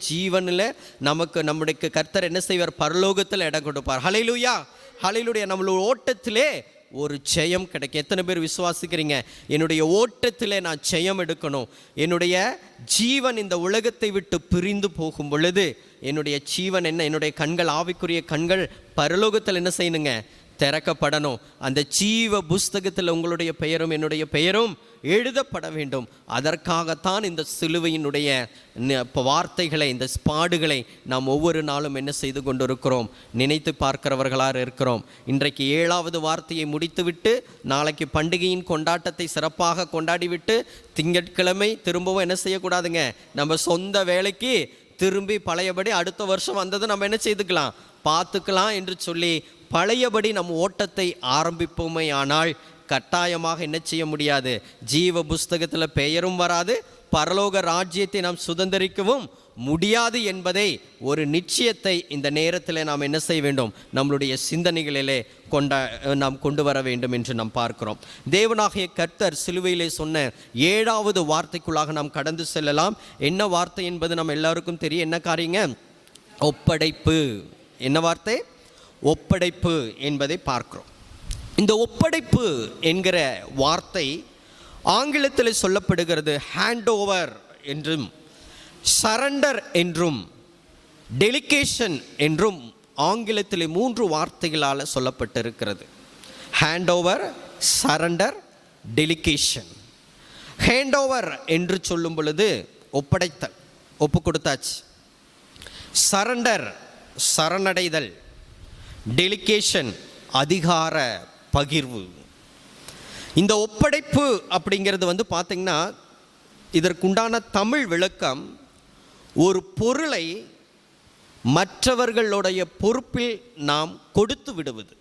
ஜீவனில் நமக்கு நம்முடைய கர்த்தர் என்ன செய்வார்? பரலோகத்தில் இடம் கொடுப்பார். ஹல்லேலூயா, ஹல்லேலூயா. நம்மளோட ஓட்டத்திலே ஒரு ஜெயம் கிடைக்கும். எத்தனை பேர் விசுவாசிக்கிறீங்க? என்னுடைய ஓட்டத்தில் நான் ஜெயம் எடுக்கணும். என்னுடைய ஜீவன் இந்த உலகத்தை விட்டு பிரிந்து போகும் பொழுது என்னுடைய ஜீவன் என்ன? என்னுடைய கண்கள், ஆவிக்குரிய கண்கள் பரலோகத்தில் என்ன செய்யணுங்க? திறக்கப்படணும். அந்த ஜீவ புஸ்தகத்தில் உங்களுடைய பெயரும் என்னுடைய பெயரும் எழுதப்பட வேண்டும். அதற்காகத்தான் இந்த சிலுவையினுடைய வார்த்தைகளை, இந்த பாடுகளை நாம் ஒவ்வொரு நாளும் என்ன செய்து கொண்டிருக்கிறோம்? நினைத்து பார்க்கிறவர்களாக இருக்கிறோம். இன்றைக்கு 7வது வார்த்தையை முடித்துவிட்டு நாளைக்கு பண்டிகையின் கொண்டாட்டத்தை சிறப்பாக கொண்டாடிவிட்டு திங்கட்கிழமை திரும்பவும் என்ன செய்யக்கூடாதுங்க? நம்ம சொந்த வேலைக்கு திரும்பி பழையபடி அடுத்த வருஷம் வந்தது நம்ம என்ன செய்துக்கலாம், பார்த்துக்கலாம் என்று சொல்லி பழையபடி நம் ஓட்டத்தை ஆரம்பிப்போமே ஆனால் கட்டாயமாக என்ன செய்ய முடியாது? ஜீவ புஸ்தகத்தில் பெயரும் வராது, பரலோக ராஜ்யத்தை நாம் சுதந்திரிக்கவும் முடியாது என்பதை ஒரு நிச்சயத்தை இந்த நேரத்தில் நாம் என்ன செய்ய வேண்டும்? நம்மளுடைய சிந்தனைகளிலே நாம் கொண்டு வர வேண்டும் என்று நாம் பார்க்கிறோம். தேவனாகிய கர்த்தர் சிலுவையிலே சொன்ன 7வது வார்த்தைக்குள்ளாக நாம் கடந்து செல்லலாம். என்ன வார்த்தை என்பது நம்ம எல்லாருக்கும் தெரியும். என்ன காரியங்க? ஒப்படைப்பு. என்ன வார்த்தை? ஒப்படைப்பு என்பதை பார்க்கிறோம். இந்த ஒப்படைப்பு என்கிற வார்த்தை ஆங்கிலத்தில் சொல்லப்படுகிறது ஹேண்ட் ஓவர் என்றும், சரண்டர் என்றும், டெலிகேஷன் என்றும் ஆங்கிலத்தில் 3 வார்த்தைகளால் சொல்லப்பட்டிருக்கிறது. Hand over, surrender, delegation. Hand over என்று சொல்லும் பொழுது ஒப்படைத்தல், ஒப்பு கொடுத்தாச்சு. சரண்டர், சரணடைதல். டெலிகேஷன், அதிகார பகிர்வு. இந்த ஒப்படைப்பு அப்படிங்கிறது பார்த்திங்கன்னா இதற்குண்டான தமிழ் விளக்கம் ஒரு பொருளை மற்றவர்களுடைய பொறுப்பில் நாம் கொடுத்து விடுவது.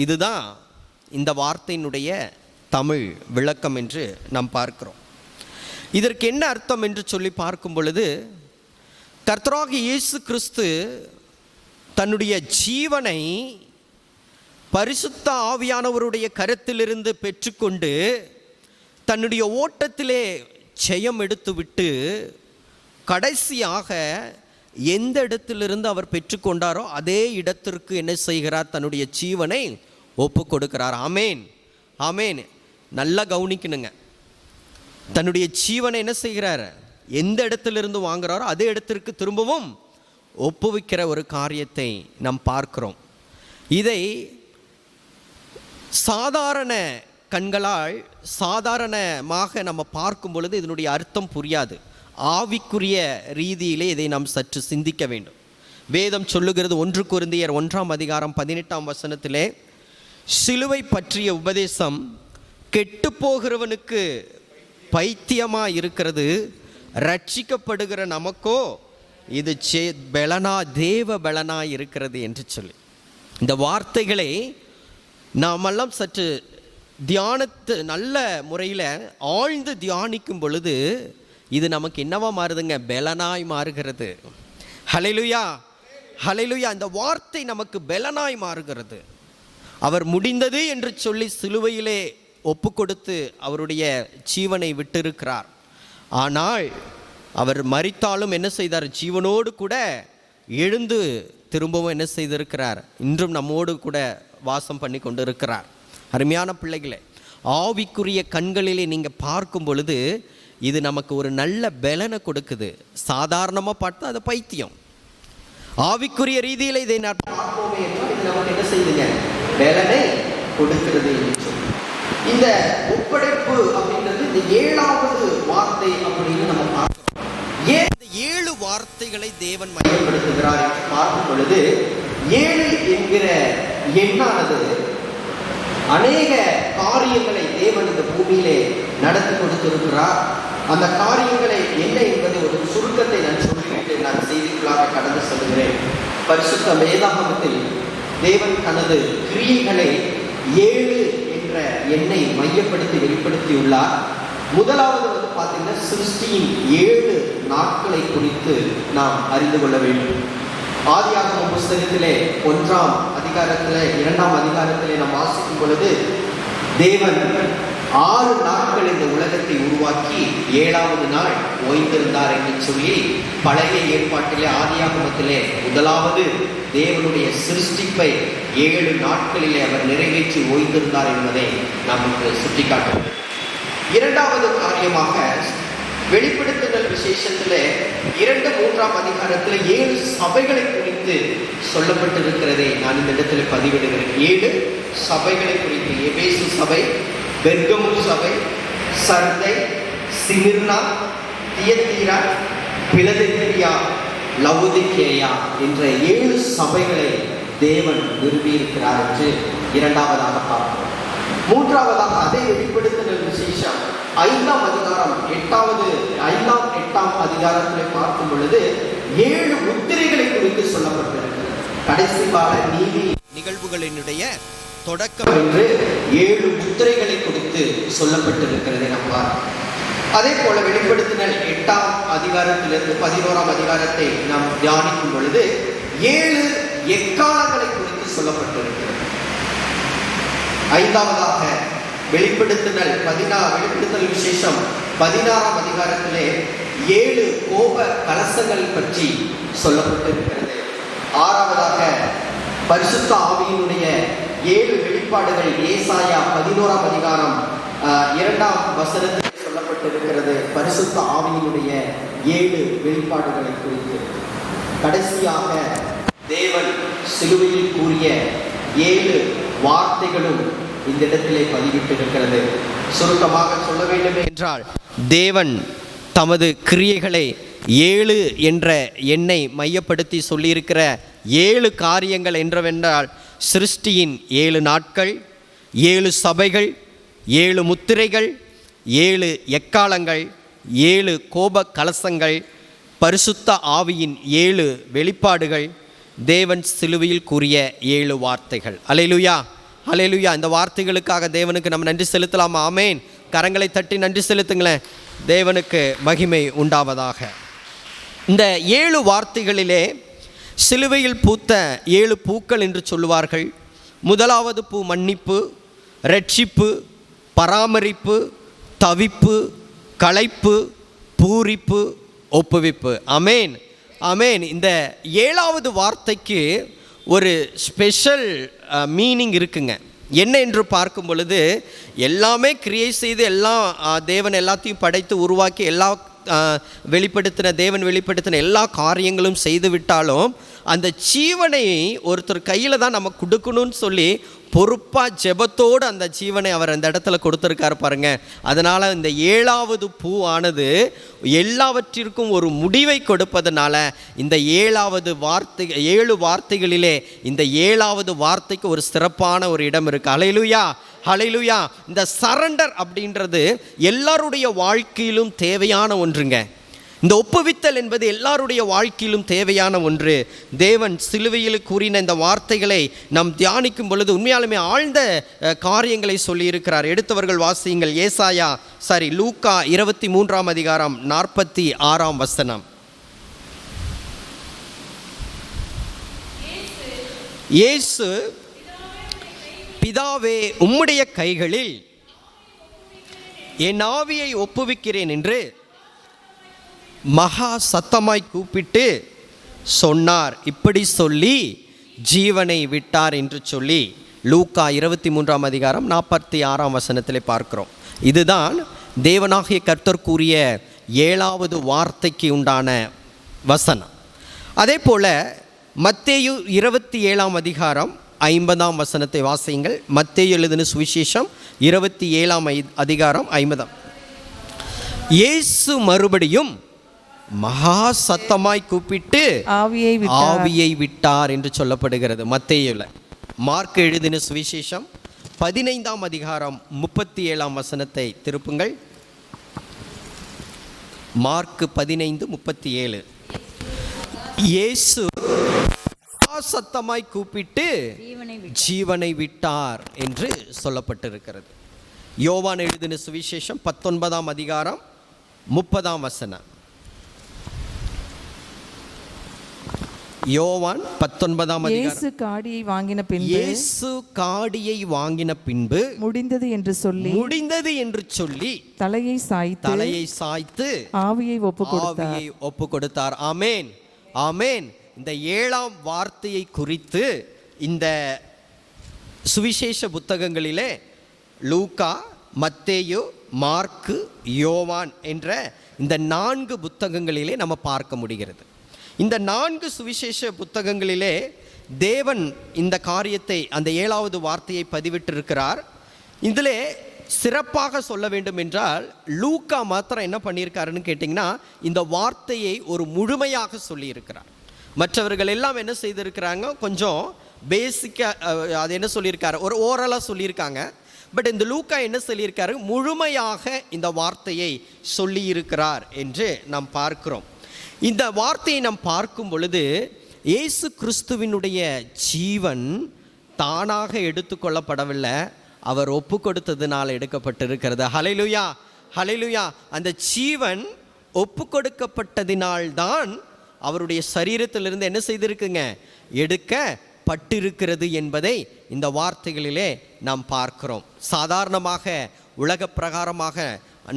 இதுதான் இந்த வார்த்தையினுடைய தமிழ் விளக்கம் என்று நாம் பார்க்கிறோம். இதற்கு என்ன அர்த்தம் என்று சொல்லி பார்க்கும் பொழுது, கர்த்தராகிய இயேசு கிறிஸ்து தன்னுடைய ஜீவனை பரிசுத்த ஆவியானவருடைய கரத்திலிருந்து பெற்றுக்கொண்டு தன்னுடைய ஓட்டத்திலே ஜெயம் எடுத்துவிட்டு கடைசியாக எந்த இடத்திலிருந்து அவர் பெற்றுக்கொண்டாரோ அதே இடத்திற்கு என்ன செய்கிறார்? தன்னுடைய ஜீவனை ஒப்பு கொடுக்கிறார். ஆமேன், ஆமேன். நல்லா கவனிக்கணுங்க. தன்னுடைய ஜீவனை என்ன செய்கிறார்? எந்த இடத்திலிருந்து வாங்குறாரோ அதே இடத்திற்கு திரும்பவும் ஒப்புவிக்கிற ஒரு காரியத்தை நாம் பார்க்கிறோம். இதை சாதாரண கண்களால் சாதாரணமாக நம்ம பார்க்கும் பொழுது இதனுடைய அர்த்தம் புரியாது. ஆவிக்குரிய ரீதியிலே இதை நாம் சற்று சிந்திக்க வேண்டும். வேதம் சொல்லுகிறது 1 கொரிந்தியர் 1ஆம் அதிகாரம் 18ஆம் வசனத்திலே, சிலுவை பற்றிய உபதேசம் கெட்டு போகிறவனுக்கு பைத்தியமாக இருக்கிறது, ரட்சிக்கப்படுகிற நமக்கோ இது தேவ பலனா இருக்கிறது என்று சொல்லி, இந்த வார்த்தைகளை நாமெல்லாம் சற்று நல்ல முறையில் ஆழ்ந்து தியானிக்கும் பொழுது இது நமக்கு என்னவா மாறுதுங்க? பலனாய் மாறுகிறது. ஹல்லேலூயா, ஹல்லேலூயா. இந்த வார்த்தை நமக்கு பலனாய் மாறுகிறது. அவர் முடிந்தது என்று சொல்லி சிலுவையிலே ஒப்பு கொடுத்து அவருடைய ஜீவனை விட்டிருக்கிறார். ஆனால் அவர் மரித்தாலும் என்ன செய்தார்? ஜீவனோடு கூட எழுந்து திரும்பவும் என்ன செய்திருக்கிறார்? இன்றும் நம்மோடு கூட வாசம் பண்ணி கொண்டு இருக்கிறார். அருமையான பிள்ளைகளே, ஆவிக்குரிய கண்களிலே நீங்கள் பார்க்கும் பொழுது இது நமக்கு ஒரு நல்ல பலனை கொடுக்குது. சாதாரணமாக பார்த்தா அது பைத்தியம். ஆவிக்குரிய ரீதியில் இதை நான் பார்ப்போமே என்றால் இது நமக்கு என்ன செய்யுதுங்க? பலனை கொடுக்கிறது என்று சொல்லி, இந்த ஒப்படைப்பு அப்படின்றது இந்த 7வது வார்த்தை அப்படின்னு நம்ம பார்க்கிறோம். ஏன் இந்த 7 வார்த்தைகளை தேவன் மையப்படுத்துகிறார் என்று பார்க்கும் பொழுது 7 என்கிற எண்ணானது அநேக காரியங்களை தேவன் இந்த பூமியிலே நடத்தி கொடுத்திருக்கிறார். அந்த காரியங்களை என்ன என்பதை ஒரு சுருக்கத்தை நான் சொல்லிவிட்டு நான் செய்திகளாக கடந்து செல்கிறேன். பரிசுத்த வேதாகமத்தில் தேவன் தனது கிரியைகளை 7 என்ற எண்ணை மையப்படுத்தி வெளிப்படுத்தியுள்ளார். முதலாவது பார்த்தீங்கன்னா சிருஷ்டியின் 7 நாட்களை குறித்து நாம் அறிந்து கொள்ள வேண்டும். ஆதியாகம புஸ்தகத்திலே 1ஆம் அதிகாரத்திலே 2ஆம் அதிகாரத்திலே நாம் வாசிக்கும் பொழுது தேவன் 6 நாட்கள் இந்த உலகத்தை உருவாக்கி 7வது நாள் ஓய்ந்திருந்தார் என்று சொல்லி பழைய ஏற்பாட்டிலே ஆதியாகமத்திலே முதலாவது தேவனுடைய சிருஷ்டிப்பை 7 நாட்களிலே அவர் நிறைவேற்றி ஓய்ந்திருந்தார் என்பதை நமக்கு சுட்டிக்காட்டுகிறது. 2வது காரியமாக வெளிப்படுத்துதல் விசேஷத்திலே 2-3 அதிகாரத்தில் 7 சபைகளை குறித்து சொல்லப்பட்டிருக்கிறதை நான் இந்த இடத்துல பதிவிடுகிறேன். 7 சபைகளை குறித்து, எபேசு சபை, பெர்கமு சபை, சர்தை, சிமிர்னா, தியத்தீரா, பிலதெல்பியா, லவுதிகேயா என்ற 7 சபைகளை தேவன் விரும்பியிருக்கிறார் என்று 2வதாக பார்க்கிறோம். 3வதாக அதே வெளிப்படுத்துதல் விசேஷம் 5ஆம் அதிகாரம் 8ஆம் அதிகாரத்தில் பார்க்கும் பொழுது 7 முத்திரைகளை குறித்து சொல்லப்பட்டிருக்கிறது. கடைசி கால நீதி நிகழ்வுகளினுடைய தொடக்கம் என்று 7 முத்திரைகளை குறித்து சொல்லப்பட்டிருக்கிறது. நம்ம அதே போல வெளிப்படுத்தினல் 8ஆம் அதிகாரத்திலிருந்து 11ஆம் அதிகாரத்தை நாம் தியானிக்கும் பொழுது 7 எக்காலங்களை குறித்து சொல்லப்பட்டிருக்கிறது. 5வதாக வெளிப்படுத்துதல் விசேஷம் 16ஆம் அதிகாரத்திலே 7 கோப கலசங்கள் பற்றி சொல்லப்பட்டிருக்கிறது. 6வதாக பரிசுத்த ஆவியினுடைய 7 வெளிப்பாடுகள் ஏசாயா 11ஆம் அதிகாரம் 2ஆம் வசனத்தில் சொல்லப்பட்டிருக்கிறது. பரிசுத்த ஆவியினுடைய 7 வெளிப்பாடுகளை குறித்து கடைசியாக தேவன் சிலுவையில் கூறிய 7 வார்த்தைகளும் இந்த இடத்திலே பதிவிட்டிருக்கிறது. சுருக்கமாக சொல்ல வேண்டும் என்றால், தேவன் தமது கிரியைகளை 7 என்ற எண்ணை மையப்படுத்தி சொல்லியிருக்கிற 7 காரியங்கள் என்றவென்றால், சிருஷ்டியின் 7 நாட்கள், 7 சபைகள், 7 முத்திரைகள், 7 எக்காலங்கள், 7 கோப கலசங்கள், பரிசுத்த ஆவியின் 7 வெளிப்பாடுகள், தேவன் சிலுவையில் கூறிய 7 வார்த்தைகள். அல்லேலூயா, அல்லேலூயா. இந்த வார்த்தைகளுக்காக தேவனுக்கு நம்ம நன்றி செலுத்தலாமா? ஆமேன். கரங்களை தட்டி நன்றி செலுத்துங்களேன். தேவனுக்கு மகிமை உண்டாவதாக. இந்த 7 வார்த்தைகளிலே சிலுவையில் பூத்த 7 பூக்கள் என்று சொல்லுவார்கள். முதலாவது பூ மன்னிப்பு, இரட்சிப்பு, பராமரிப்பு, தவிப்பு, களைப்பு, பூரிப்பு, ஒப்புவிப்பு. ஆமேன், ஆமேன். இந்த 7வது வார்த்தைக்கு ஒரு ஸ்பெஷல் மீனிங் இருக்குங்க. என்ன என்று பார்க்கும் பொழுது, எல்லாமே கிரியேட் செய்து எல்லாம் தேவன் எல்லாத்தையும் படைத்து உருவாக்கி தேவன் வெளிப்படுத்தின எல்லா காரியங்களும் செய்து விட்டாலும், அந்த ஜீவனை ஒருத்தர் கையில் தான் நம்ம கொடுக்கணும்னு சொல்லி பொறுப்பாக ஜெபத்தோடு அந்த ஜீவனை அவர் அந்த இடத்துல கொடுத்துருக்காரு பாருங்க. அதனால் இந்த 7வது பூ ஆனது எல்லாவற்றிற்கும் ஒரு முடிவை கொடுப்பதனால இந்த 7 வார்த்தைகளிலே இந்த 7வது வார்த்தைக்கு ஒரு சிறப்பான ஒரு இடம் இருக்குது. ஹல்லேலூயா, ஹல்லேலூயா. இந்த சரண்டர் அப்படின்றது எல்லாருடைய வாழ்க்கையிலும் தேவையான ஒன்றுங்க. இந்த ஒப்புவித்தல் என்பது எல்லாருடைய வாழ்க்கையிலும் தேவையான ஒன்று. தேவன் சிலுவையில் கூறின இந்த வார்த்தைகளை நாம் தியானிக்கும் பொழுது உண்மையாலுமே ஆழ்ந்த காரியங்களை சொல்லியிருக்கிறார். எடுத்தவர்கள் வாசியுங்கள். லூக்கா 23ஆம் அதிகாரம் 46ஆம் வசனம். இயேசு, பிதாவே, உம்முடைய கைகளில் என் ஆவியை ஒப்புவிக்கிறேன் என்று மகா சத்தமாய் கூப்பிட்டு சொன்னார். இப்படி சொல்லி ஜீவனை விட்டார் என்று சொல்லி லூக்கா 23ஆம் அதிகாரம் 46ஆம் வசனத்திலே பார்க்கிறோம். இதுதான் தேவனாகிய கர்த்தர் கூறிய 7வது வார்த்தைக்கு உண்டான வசனம். அதே போல மத்தேயு 27ஆம் அதிகாரம் 50ஆம் வசனத்தை வாசியுங்கள். மத்தேயு எழுதின சுவிசேஷம் 27ஆம் அதிகாரம் 50. இயேசு மறுபடியும் மகா சத்தமாய் கூப்பிட்டு ஆவியை விட்டார் என்று சொல்லப்படுகிறது மத்தேயுல. மார்க் எழுதின சுவிசேஷம் 15ஆம் அதிகாரம் 37ஆம் வசனத்தை திருப்புங்கள். மார்க் 15:37. இயேசு சத்தமாய் கூப்பிட்டு ஜீவனை விட்டார் என்று சொல்லப்பட்டிருக்கிறது. யோவான் எழுதின சுவிசேஷம் 19ஆம் அதிகாரம் 30ஆம் வசனம். யோவான் 19ஆம் அதிகாரம். இயேசு காடியை வாங்கின பின்பு இயேசு காடியை வாங்கின பின்பு முடிந்தது என்று சொல்லி தலையை சாய்த்து ஆவியை ஒப்பு கொடுத்தார். ஆமேன், ஆமேன். இந்த 7ஆம் வார்த்தையை குறித்து இந்த சுவிசேஷ புத்தகங்களிலே லூக்கா, மத்தேயு, மார்க்கு, யோவான் என்ற இந்த 4 புத்தகங்களிலே நம்ம பார்க்க முடிகிறது. இந்த 4 சுவிசேஷ புத்தகங்களிலே தேவன் இந்த காரியத்தை, அந்த 7வது வார்த்தையை பதிவிட்டிருக்கிறார். இதிலே சிறப்பாக சொல்ல வேண்டும் என்றால் லூக்கா மாத்திரம் என்ன பண்ணியிருக்காருன்னு கேட்டிங்கன்னா, இந்த வார்த்தையை ஒரு முழுமையாக சொல்லியிருக்கிறார். மற்றவர்கள் எல்லாம் என்ன செய்திருக்கிறாங்க, கொஞ்சம் பேசிக்காக அது என்ன சொல்லியிருக்காரு, ஒரு ஓரலாக சொல்லியிருக்காங்க. பட் இந்த லூக்கா என்ன சொல்லியிருக்காரு, முழுமையாக இந்த வார்த்தையை சொல்லியிருக்கிறார் என்று நாம் பார்க்கிறோம். இந்த வார்த்தையை நாம் பார்க்கும் பொழுது இயேசு கிறிஸ்துவினுடைய ஜீவன் தானாக எடுத்துக்கொள்ளப்படவில்லை, அவர் ஒப்பு கொடுத்ததினால் எடுக்கப்பட்டிருக்கிறது. ஹல்லேலூயா, ஹல்லேலூயா. அந்த ஜீவன் ஒப்பு கொடுக்கப்பட்டதினால்தான் அவருடைய சரீரத்திலிருந்து என்ன செய்திருக்குங்க, எடுக்கப்பட்டிருக்கிறது என்பதை இந்த வார்த்தைகளிலே நாம் பார்க்கிறோம். சாதாரணமாக உலக பிரகாரமாக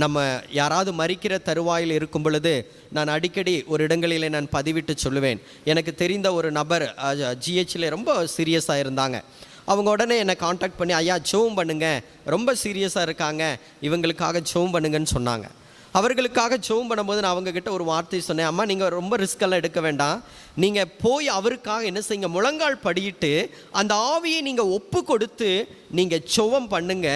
நம்ம யாராவது மரிக்கிற தருவாயில் இருக்கும் பொழுது நான் அடிக்கடி ஒரு இடங்களிலே நான் பதிவிட்டு சொல்லுவேன். எனக்கு தெரிந்த ஒரு நபர் ஜிஹெச்சில் ரொம்ப சீரியஸாக இருந்தாங்க. அவங்க உடனே என்னை காண்டாக்ட் பண்ணி, ஐயா ஜெபம் பண்ணுங்க, ரொம்ப சீரியஸாக இருக்காங்க, இவங்களுக்காக ஜெபம் பண்ணுங்கன்னு சொன்னாங்க. அவர்களுக்காக ஜெபம் பண்ணும்போது நான் அவங்கக்கிட்ட ஒரு வார்த்தை சொன்னேன், அம்மா நீங்கள் ரொம்ப ரிஸ்கெல்லாம் எடுக்க வேண்டாம், நீங்கள் போய் அவருக்காக என்ன செய்யுங்க, முழங்கால் படியிட்டு அந்த ஆவியை நீங்கள் ஒப்பு கொடுத்து நீங்கள் ஜெபம் பண்ணுங்க,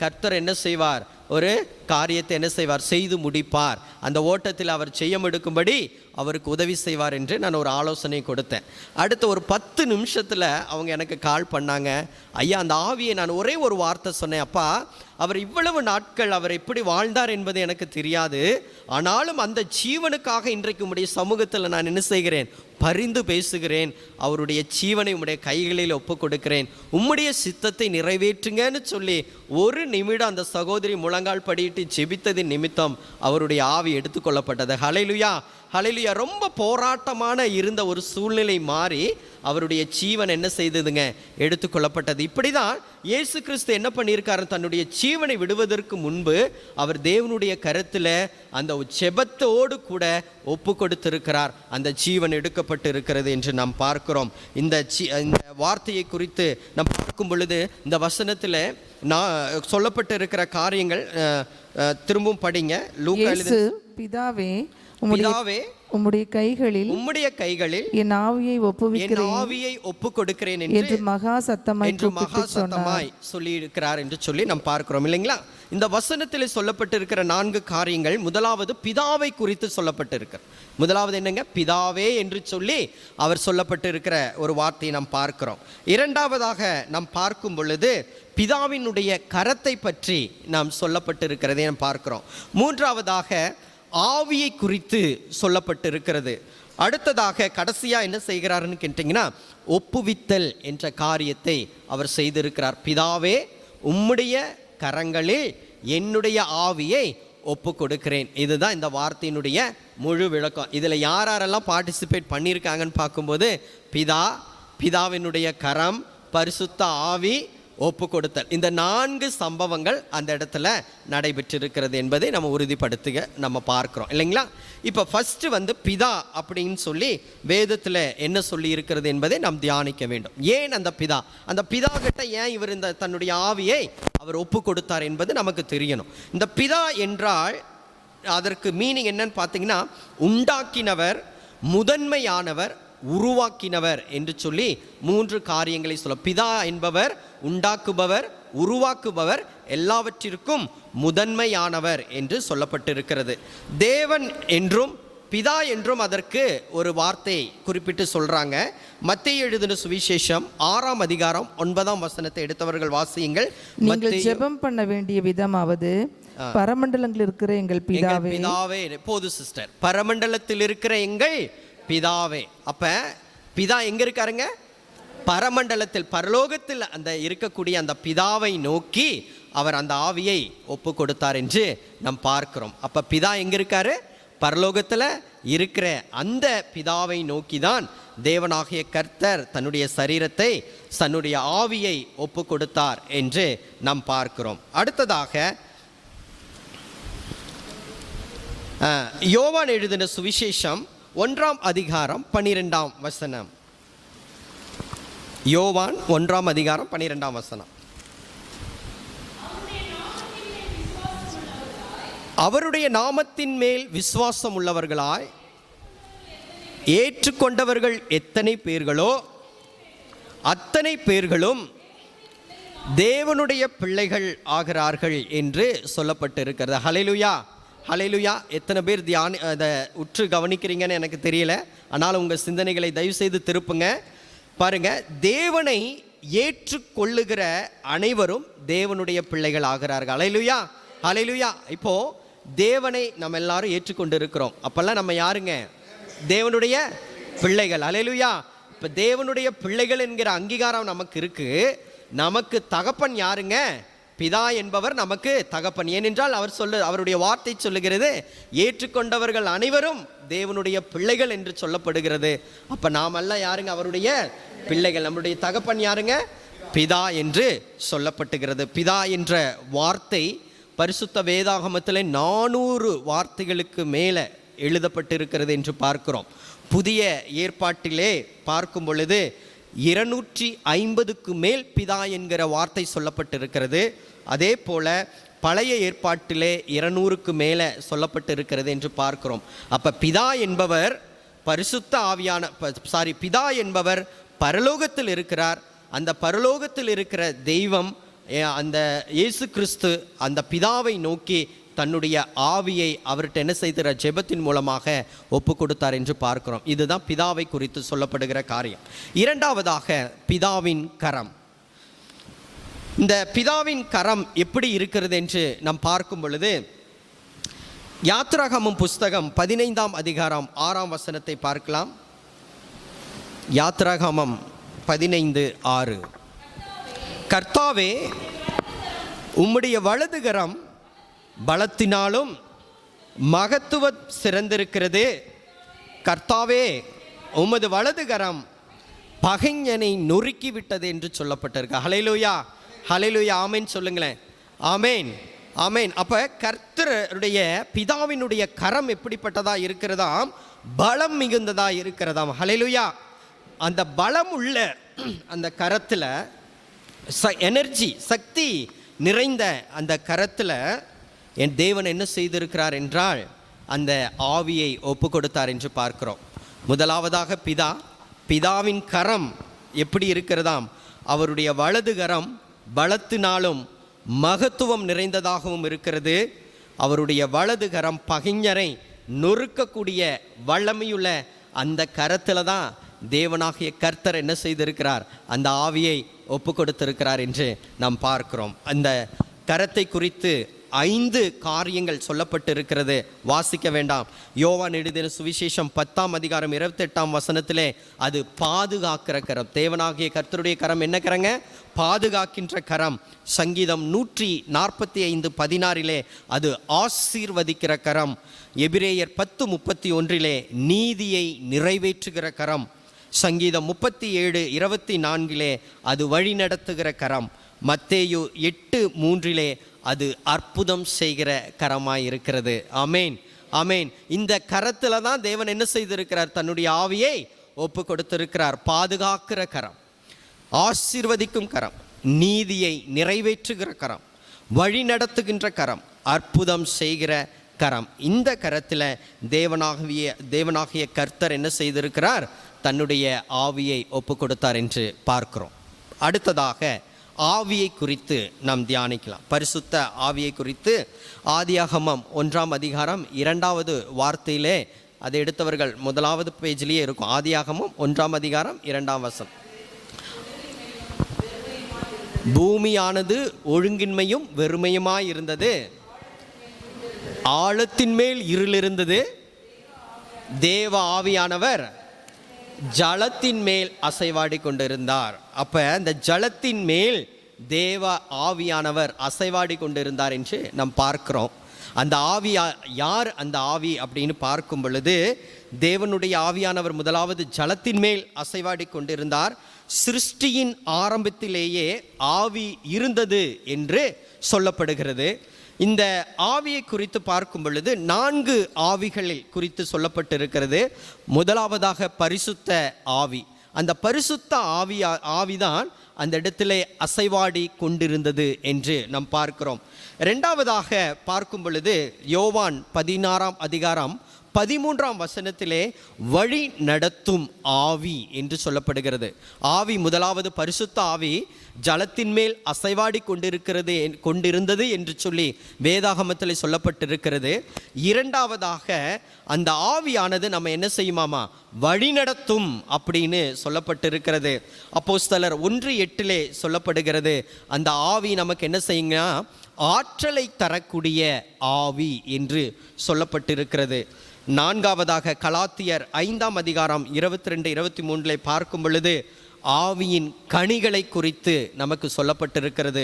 கர்த்தர் என்ன செய்வார், ஒரு காரியத்தை என்ன செய்வார், செய்து முடிப்பார். அந்த ஓட்டத்தில் அவர் செய்ய எடுக்கும்படி அவருக்கு உதவி செய்வார் என்று நான் ஒரு ஆலோசனை கொடுத்தேன். அடுத்த ஒரு 10 நிமிஷத்தில் அவங்க எனக்கு கால் பண்ணாங்க, ஐயா அந்த ஆவியை நான் ஒரே ஒரு வார்த்தை சொன்னேன், அப்பா அவர் இவ்வளவு நாட்கள் அவர் எப்படி வாழ்ந்தார் என்பது எனக்கு தெரியாது, ஆனாலும் அந்த ஜீவனுக்காக இன்றைக்கு உம்முடைய சமூகத்தில் நான் என்ன செய்கிறேன், பரிந்து பேசுகிறேன், அவருடைய ஜீவனை உம்முடைய கைகளில் ஒப்பு கொடுக்கிறேன், உம்முடைய சித்தத்தை நிறைவேற்றுங்கன்னு சொல்லி ஒரு நிமிடம் அந்த சகோதரி முழங்கால் படியிட்டு ஜெபித்ததின் நிமித்தம் அவருடைய ஆவி எடுத்துக்கொள்ளப்பட்டது. ஹல்லேலூயா, ஹல்லேலூயா. ரொம்ப போராட்டமான இருந்த ஒரு சூழ்நிலை மாறி அவருடைய ஜீவன் என்ன செய்ததுங்க, எடுத்துக்கொள்ளப்பட்டது. இப்படி தான் இயேசு கிறிஸ்து என்ன பண்ணியிருக்காரு, தன்னுடைய ஜீவனை விடுவதற்கு முன்பு அவர் தேவனுடைய கருத்தில் அந்த ஜெபத்தோடு கூட ஒப்பு கொடுத்திருக்கிறார். அந்த ஜீவன் எடுக்கப்பட்டு இருக்கிறது என்று நாம் பார்க்கிறோம். இந்த வார்த்தையை குறித்து நாம் பார்க்கும் பொழுது இந்த வசனத்தில் நான் சொல்லப்பட்டு இருக்கிற காரியங்கள் திரும்பவும் படிங்க. லூக்கா பிதாவே உம்முடைய கைகளில் என் ஆவியை ஒப்பு கொடுக்கிறேன் என்று மகா சத்தமாய் சொல்லி இருக்கிறார் என்று சொல்லி நாம் பார்க்கிறோம் இல்லைங்களா. இந்த வசனத்தில் சொல்லப்பட்டிருக்கிற 4 காரியங்கள், முதலாவது பிதாவை குறித்து சொல்லப்பட்டிருக்கிறது. முதலாவது என்னங்க, பிதாவே என்று சொல்லி அவர் சொல்லப்பட்டிருக்கிற ஒரு வார்த்தையை நாம் பார்க்கிறோம். இரண்டாவதாக நாம் பார்க்கும் பொழுது பிதாவினுடைய கரத்தை பற்றி நாம் சொல்லப்பட்டிருக்கிறதை நாம் பார்க்கிறோம். மூன்றாவதாக ஆவியை குறித்து சொல்லப்பட்டிருக்கிறது. அடுத்ததாக கடைசியாக என்ன செய்கிறாருன்னு கேட்டிங்கன்னா, ஒப்புவித்தல் என்ற காரியத்தை அவர் செய்திருக்கிறார். பிதாவே உம்முடைய கரங்களில் என்னுடைய ஆவியை ஒப்பு கொடுக்கிறேன். இதுதான் இந்த வார்த்தையினுடைய முழு விளக்கம். இதில் யாரெல்லாம் பார்ட்டிசிபேட் பண்ணியிருக்காங்கன்னு பார்க்கும்போது பிதாவினுடைய கரம், பரிசுத்த ஆவி, ஒப்பு கொடுத்தல், இந்த 4 சம்பவங்கள் அந்த இடத்துல நடைபெற்றிருக்கிறது என்பதை நம்ம உறுதிப்படுத்துக நம்ம பார்க்குறோம் இல்லைங்களா. இப்போ ஃபஸ்ட்டு பிதா அப்படின்னு சொல்லி வேதத்தில் என்ன சொல்லி இருக்கிறது என்பதை நாம் தியானிக்க வேண்டும். ஏன் அந்த பிதா கிட்ட ஏன் இவர் இந்த தன்னுடைய ஆவியை அவர் ஒப்பு கொடுத்தார் என்பது நமக்கு தெரியணும். இந்த பிதா என்றால் அதற்கு மீனிங் என்னன்னு பார்த்தீங்கன்னா, உண்டாக்கினவர், முதன்மையானவர், உருவாக்கினவர் என்று சொல்லி 3 காரியங்களை சொல்ல. பிதா என்பவர் உண்டாக்குபவர், உருவாக்குபவர், எல்லாவற்றிற்கும் முதன்மையானவர் என்று சொல்லப்பட்டிருக்கிறது. தேவன் என்றும் பிதா என்றும் அதற்கு ஒரு வார்த்தை குறிப்பிட்டு சொல்றாங்க. மத்தேயு எழுதின சுவிசேஷம் 6ஆம் அதிகாரம் 9ஆம் வசனத்தை எடுத்தவர்கள் வாசியுங்கள். நீங்கள் ஜெபம் பண்ண வேண்டிய விதமாவது, பரமண்டலத்தில் இருக்கிற எங்கள் பிதாவே. போது சிஸ்டர், பரமண்டலத்தில் இருக்கிற எங்கள் பிதாவே. அப்ப பிதா எங்க இருக்காருங்க, பரமண்டலத்தில், பரலோகத்தில் அந்த இருக்கக்கூடிய அந்த பிதாவை நோக்கி அவர் அந்த ஆவியை ஒப்பு கொடுத்தார் என்று நாம் பார்க்கிறோம். அப்ப பிதா எங்க இருக்காரு, பரலோகத்தில் இருக்கிற அந்த பிதாவை நோக்கி தான் தேவனாகிய கர்த்தர் தன்னுடைய சரீரத்தை, தன்னுடைய ஆவியை ஒப்பு கொடுத்தார் என்று நாம் பார்க்கிறோம். அடுத்ததாக யோவான் எழுதின சுவிசேஷம் 1ஆம் அதிகாரம் 12ஆம் வசனம். யோவான் 1ஆம் அதிகாரம் 12ஆம் வசனம். அவருடைய நாமத்தின் மேல் விசுவாசம் உள்ளவர்களாய் ஏற்றுக்கொண்டவர்கள் எத்தனை பேர்களோ அத்தனை பேர்களும் தேவனுடைய பிள்ளைகள் ஆகிறார்கள் என்று சொல்லப்பட்டிருக்கிறது. ஹல்லேலூயா, ஹல்லேலூயா. எத்தனை பேர் அதை உற்று கவனிக்கிறீங்கன்னு எனக்கு தெரியல. ஆனால் உங்கள் சிந்தனைகளை தயவு செய்து திருப்புங்க. பாருங்க, தேவனை ஏற்றுக்கொள்ளுகிற அனைவரும் தேவனுடைய பிள்ளைகள் ஆகிறார்கள். ஹல்லேலூயா, ஹல்லேலூயா. இப்போ தேவனை நம்ம எல்லாரும் ஏற்றுக்கொண்டு இருக்கிறோம். அப்பெல்லாம் நம்ம யாருங்க? தேவனுடைய பிள்ளைகள். ஹல்லேலூயா. இப்போ தேவனுடைய பிள்ளைகள் என்கிற அங்கீகாரம் நமக்கு இருக்கு. நமக்கு தகப்பன் யாருங்க? பிதா என்பவர் நமக்கு தகப்பன். ஏனென்றால் அவருடைய வார்த்தை சொல்லுகிறது, ஏற்றுக்கொண்டவர்கள் அனைவரும் தேவனுடைய பிள்ளைகள் என்று சொல்லப்படுகிறது. அப்போ நாமெல்லாம் யாருங்க? அவருடைய பிள்ளைகள். நம்முடைய தகப்பன் யாருங்க? பிதா என்று சொல்லப்பட்டுகிறது. பிதா என்ற வார்த்தை பரிசுத்த வேதாகமத்தில் 400 வார்த்தைகளுக்கு மேலே எழுதப்பட்டிருக்கிறது என்று பார்க்கிறோம். புதிய ஏற்பாட்டிலே பார்க்கும் பொழுது 250க்கு மேல் பிதா என்கிற வார்த்தை சொல்லப்பட்டிருக்கிறது. அதே போல பழைய ஏற்பாட்டிலே 200க்கு மேலே சொல்லப்பட்டிருக்கிறது என்று பார்க்கிறோம். அப்போ பிதா என்பவர் பிதா என்பவர் பரலோகத்தில் இருக்கிறார். அந்த பரலோகத்தில் இருக்கிற தெய்வம், அந்த இயேசு கிறிஸ்து அந்த பிதாவை நோக்கி தன்னுடைய ஆவியை அவர்கிட்ட என்ன செய்தார்? ஜெபத்தின் மூலமாக ஒப்பு கொடுத்தார் என்று பார்க்கிறோம். இதுதான் பிதாவை குறித்து சொல்லப்படுகிற காரியம். இரண்டாவதாக பிதாவின் கரம். இந்த பிதாவின் கரம் எப்படி இருக்கிறது என்று நாம் பார்க்கும் பொழுது, யாத்திராகமம் புஸ்தகம் 15ஆம் அதிகாரம் 6ஆம் வசனத்தை பார்க்கலாம். யாத்திராகமம் 15:6. கர்த்தாவே, உம்முடைய வலதுகரம் பலத்தினாலும் மகத்துவம் சிறந்திருக்கிறது. கர்த்தாவே, உமது வலதுகரம் பகைஞனை நொறுக்கி விட்டது என்று சொல்லப்பட்டிருக்கு. ஹல்லேலூயா, ஹல்லேலூயா. ஆமேன் சொல்லுங்களேன். ஆமேன், ஆமேன். அப்போ கர்த்தருடைய பிதாவினுடைய கரம் எப்படிப்பட்டதா இருக்கிறதாம்? பலம் மிகுந்ததா இருக்கிறதாம். ஹல்லேலூயா. அந்த பலம் உள்ள அந்த கரத்தில், எனர்ஜி, சக்தி நிறைந்த அந்த கரத்தில் என் தேவன் என்ன செய்திருக்கிறார் என்றால் அந்த ஆவியை ஒப்பு கொடுத்தார் என்று பார்க்கிறோம். முதலாவதாக பிதாவின் கரம் எப்படி இருக்கிறதாம்? அவருடைய வலது கரம் பலத்தினாலும் மகத்துவம் நிறைந்ததாகவும் இருக்கிறது. அவருடைய வலது கரம் பகைஞரை நொறுக்கக்கூடிய வல்லமையுள்ள அந்த கரத்தில் தான் தேவனாகிய கர்த்தர் என்ன செய்திருக்கிறார்? அந்த ஆவியை ஒப்பு கொடுத்திருக்கிறார் என்று நாம் பார்க்கிறோம். அந்த கரத்தை குறித்து 5 காரியங்கள் சொல்லப்பட்டு இருக்கிறது. வாசிக்க வேண்டாம். யோவான் எழுதின சுவிசேஷம் 10ஆம் அதிகாரம் 28ஆம் வசனத்திலே அது பாதுகாக்கிற கரம். தேவனாகிய கர்த்தருடைய கரம் என்ன கரங்க? பாதுகாக்கின்ற கரம். சங்கீதம் 145:16 அது ஆசீர்வதிக்கிற கரம். எபிரேயர் 10:31 நீதியை நிறைவேற்றுகிற கரம். சங்கீதம் 37:24 அது வழி நடத்துகிற கரம். மத்தேயு 8:3 அது அற்புதம் செய்கிற கரமாய் இருக்கிறது. ஆமேன், ஆமேன். இந்த கரத்தில் தான் தேவன் என்ன செய்திருக்கிறார்? தன்னுடைய ஆவியை ஒப்பு கொடுத்திருக்கிறார். பாதுகாக்கிற கரம், ஆசீர்வதிக்கும் கரம், நீதியை நிறைவேற்றுகிற கரம், வழி நடத்துகின்ற கரம், அற்புதம் செய்கிற கரம். இந்த கரத்தில் தேவனாகிய கர்த்தர் என்ன செய்திருக்கிறார்? தன்னுடைய ஆவியை ஒப்பு கொடுத்தார் என்று பார்க்கிறோம். அடுத்ததாக ஆவியை குறித்து நாம் தியானிக்கலாம். பரிசுத்த ஆவியை குறித்து ஆதியாகமம் 1ஆம் அதிகாரம் 2வது வார்த்தையிலே அதை எடுத்தவர்கள் 1வது பேஜிலேயே இருக்கும். ஆதியாகமம் 1ஆம் அதிகாரம் 2ஆம் வசனம். பூமியானது ஒழுங்கின்மையும் வெறுமையுமாய் இருந்தது, ஆழத்தின் மேல் இருள் இருந்தது, தேவ ஆவியானவர் ஜலத்தின் மேல் அசைவாடி கொண்டிருந்தார். அப்போ அந்த ஜலத்தின் மேல் தேவ ஆவியானவர் அசைவாடி கொண்டிருந்தார் என்று நாம் பார்க்கிறோம். அந்த ஆவி யார்? அந்த ஆவி அப்படின்னு பார்க்கும் பொழுது தேவனுடைய ஆவியானவர் முதலாவது ஜலத்தின் மேல் அசைவாடி கொண்டிருந்தார். சிருஷ்டியின் ஆரம்பத்திலேயே ஆவி இருந்தது என்று சொல்லப்படுகிறது. இந்த ஆவியை குறித்து பார்க்கும் பொழுது 4 ஆவிகளில் குறித்து சொல்லப்பட்டிருக்கிறது. முதலாவதாக பரிசுத்த ஆவி. அந்த பரிசுத்த ஆவிதான் அந்த இடத்திலே அசைவாடி கொண்டிருந்தது என்று நாம் பார்க்கிறோம். இரண்டாவதாக பார்க்கும் பொழுது யோவான் 16ஆம் அதிகாரம் 13ஆம் வசனத்திலே வழி நடத்தும் ஆவி என்று சொல்லப்படுகிறது. ஆவி, முதலாவது பரிசுத்த ஆவி ஜலத்தின் மேல் அசைவாடி கொண்டிருந்தது என்று சொல்லி வேதாகமத்தில் சொல்லப்பட்டிருக்கிறது. இரண்டாவதாக அந்த ஆவியானது நம்ம என்ன செய்யுமாமா, வழி நடத்தும் அப்படின்னு சொல்லப்பட்டிருக்கிறது. அப்போஸ்தலர் 1:8 சொல்லப்படுகிறது, அந்த ஆவி நமக்கு என்ன செய்யுங்க, ஆற்றலை தரக்கூடிய ஆவி என்று சொல்லப்பட்டிருக்கிறது. நான்காவதாக கலாத்தியர் 5ஆம் அதிகாரம் 22-23 பார்க்கும் பொழுது ஆவியின் கனிகளை குறித்து நமக்கு சொல்லப்பட்டிருக்கிறது.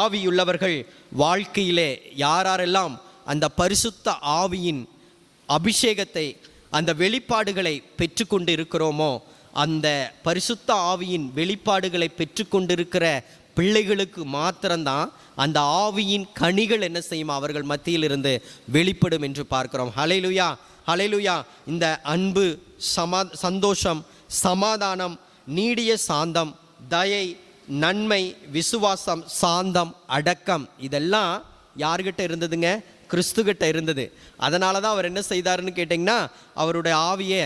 ஆவியுள்ளவர்கள் வாழ்க்கையிலே யாரெல்லாம் அந்த பரிசுத்த ஆவியின் அபிஷேகத்தை, அந்த வெளிப்பாடுகளை பெற்றுக்கொண்டு இருக்கிறோமோ, அந்த பரிசுத்த ஆவியின் வெளிப்பாடுகளை பெற்றுக்கொண்டிருக்கிற பிள்ளைகளுக்கு மாத்திரம்தான் அந்த ஆவியின் கனிகள் என்ன செய்யும், அவர்கள் மத்தியில் இருந்து வெளிப்படும் என்று பார்க்கிறோம். ஹல்லேலூயா, ஹல்லேலூயா. இந்த அன்பு, சந்தோஷம், சமாதானம், நீடிய சாந்தம், தயை, நன்மை, விசுவாசம், சாந்தம், அடக்கம், இதெல்லாம் யார்கிட்ட இருந்ததுங்க, கிறிஸ்துகிட்ட இருந்தது. அதனால தான் அவர் என்ன செய்தாருன்னு கேட்டிங்கன்னா, அவருடைய ஆவியை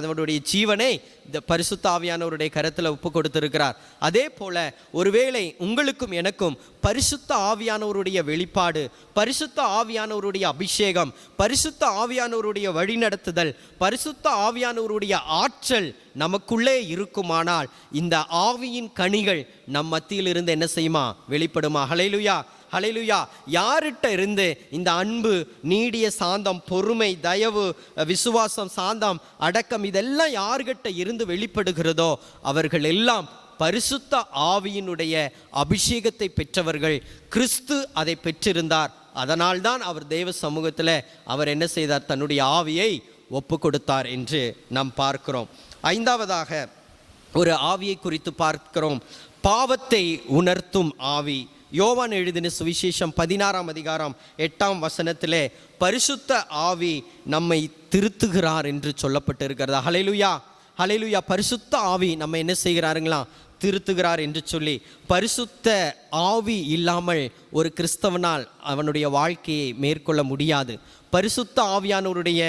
அவருடைய ஜீவனை இந்த பரிசுத்த ஆவியானவருடைய கரத்தில் ஒப்பு கொடுத்திருக்கிறார். அதே போல ஒருவேளை உங்களுக்கும் எனக்கும் பரிசுத்த ஆவியானவருடைய வெளிப்பாடு, பரிசுத்த ஆவியானவருடைய அபிஷேகம், பரிசுத்த ஆவியானவருடைய வழிநடத்துதல், பரிசுத்த ஆவியானவருடைய ஆற்றல் நமக்குள்ளே இருக்குமானால் இந்த ஆவியின் கனிகள் நம் மத்தியில் இருந்து என்ன செய்யுமா, வெளிப்படுமா. ஹல்லேலூயா, ஹல்லேலூயா. யார்கிட்ட இருந்து இந்த அன்பு, நீடிய சாந்தம், பொறுமை, தயவு, விசுவாசம், சாந்தம், அடக்கம், இதெல்லாம் யார்கிட்ட இருந்து வெளிப்படுகிறதோ அவர்கள் எல்லாம் பரிசுத்த ஆவியினுடைய அபிஷேகத்தை பெற்றவர்கள். கிறிஸ்து அதை பெற்றிருந்தார். அதனால்தான் அவர் தேவ சமூகத்தில் அவர் என்ன செய்தார், தன்னுடைய ஆவியை ஒப்பு கொடுத்தார் என்று நாம் பார்க்கிறோம். ஐந்தாவதாக ஒரு ஆவியை குறித்து பார்க்கிறோம், பாவத்தை உணர்த்தும் ஆவி. யோவான் எழுதின சுவிசேஷம் 16ஆம் அதிகாரம் 8ஆம் வசனத்திலே பரிசுத்த ஆவி நம்மை திருத்துகிறார் என்று சொல்லப்பட்டிருக்கிறது. ஹல்லேலூயா, ஹல்லேலூயா. பரிசுத்த ஆவி நம்ம என்ன செய்கிறாருங்களா, திருத்துகிறார் என்று சொல்லி, பரிசுத்த ஆவி இல்லாமல் ஒரு கிறிஸ்தவனால் அவனுடைய வாழ்க்கையை மேற்கொள்ள முடியாது. பரிசுத்த ஆவியானவருடைய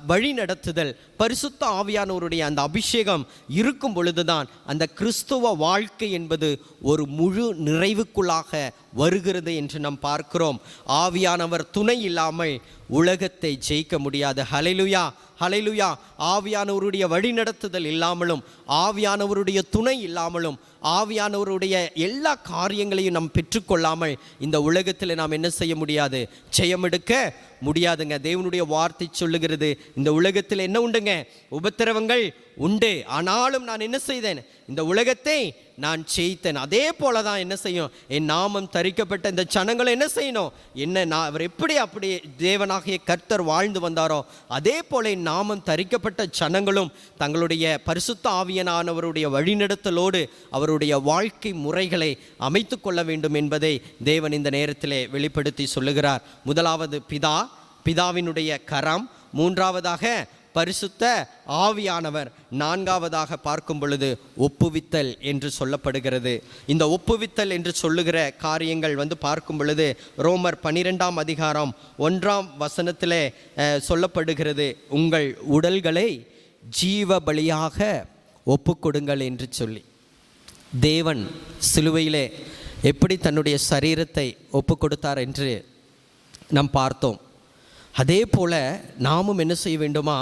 வழி நடத்துதல், பரிசுத்த ஆவியானவருடைய அந்த அபிஷேகம் இருக்கும் பொழுதுதான் அந்த கிறிஸ்துவ வாழ்க்கை என்பது ஒரு முழு நிறைவுக்குள்ளாக வருகிறது என்று நாம் பார்க்கிறோம். ஆவியானவர் துணை இல்லாமல் உலகத்தை ஜெயிக்க முடியாது. ஹல்லேலூயா, ஹல்லேலூயா. ஆவியானவருடைய வழிநடத்துதல் இல்லாமலும், ஆவியானவருடைய துணை இல்லாமலும், ஆவியானவருடைய எல்லா காரியங்களையும் நாம் பெற்றுக்கொள்ளாமல் இந்த உலகத்தில் நாம் என்ன செய்ய முடியாது, ஜெயமெடுக்க முடியாதுங்க. தேவனுடைய வார்த்தை சொல்லுகிறது, இந்த உலகத்தில் என்ன உண்டுங்க, உபத்திரவங்கள் உண்டு, ஆனாலும் நான் என்ன செய்தேன், இந்த உலகத்தை நான் ஜெயித்தேன். அதே போல தான் என்ன செய்யும், என் நாமம் தரிக்கப்பட்ட இந்த ஜனங்களை என்ன செய்யணும், நான் அவர் எப்படி அப்படி தேவனாகிய கர்த்தர் வாழ்ந்து வந்தாரோ அதே போல என் நாமம் தரிக்கப்பட்ட ஜனங்களும் தங்களுடைய பரிசுத்த ஆவியானவருடைய வழிநடத்தலோடு அவருடைய வாழ்க்கை முறைகளை அமைத்து கொள்ள வேண்டும் என்பதை தேவன் இந்த நேரத்திலே வெளிப்படுத்தி சொல்லுகிறார். முதலாவது பிதாவினுடைய கரம், மூன்றாவதாக பரிசுத்த ஆவியானவர், நான்காவதாக பார்க்கும் பொழுது ஒப்புவித்தல் என்று சொல்லப்படுகிறது. இந்த ஒப்புவித்தல் என்று சொல்லுகிற காரியங்கள் பார்க்கும் பொழுது ரோமர் 12ஆம் அதிகாரம் 1ஆம் வசனத்திலே சொல்லப்படுகிறது, உங்கள் உடல்களை ஜீவ பலியாக ஒப்புக்கொடுங்கள் என்று சொல்லி. தேவன் சிலுவையிலே எப்படி தன்னுடைய சரீரத்தை ஒப்பு கொடுத்தார் என்று நாம் பார்த்தோம். அதே போல நாமும் என்ன செய்ய வேண்டுமா,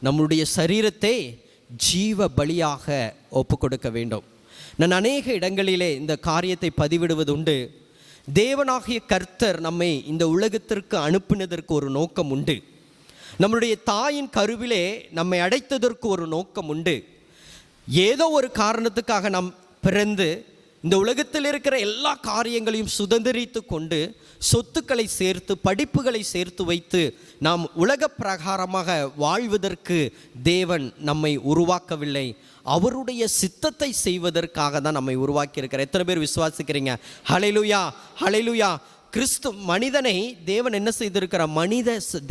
நம்முடைய சரீரத்தை ஜீவ பலியாக ஒப்பு கொடுக்க வேண்டும். நான் அநேக இடங்களிலே இந்த காரியத்தை பதிவிடுவது உண்டு. தேவனாகிய கர்த்தர் நம்மை இந்த உலகத்திற்கு அனுப்பினதற்கு ஒரு நோக்கம் உண்டு. நம்முடைய தாயின் கருவிலே நம்மை அடைத்ததற்கு ஒரு நோக்கம் உண்டு. ஏதோ ஒரு காரணத்துக்காக நாம் பிறந்து இந்த உலகத்தில் இருக்கிற எல்லா காரியங்களையும் சுதந்திரித்து கொண்டு சொத்துக்களை சேர்த்து படிப்புகளை சேர்த்து வைத்து நாம் உலக பிரகாரமாக வாழ்வதற்கு தேவன் நம்மை உருவாக்கவில்லை. அவருடைய சித்தத்தை செய்வதற்காக தான் நம்மை உருவாக்கி இருக்கிறார். எத்தனை பேர் விசுவாசிக்கிறீங்க? ஹல்லேலூயா, ஹல்லேலூயா. மனிதனை தேவன் என்ன செய்திருக்கிறார்?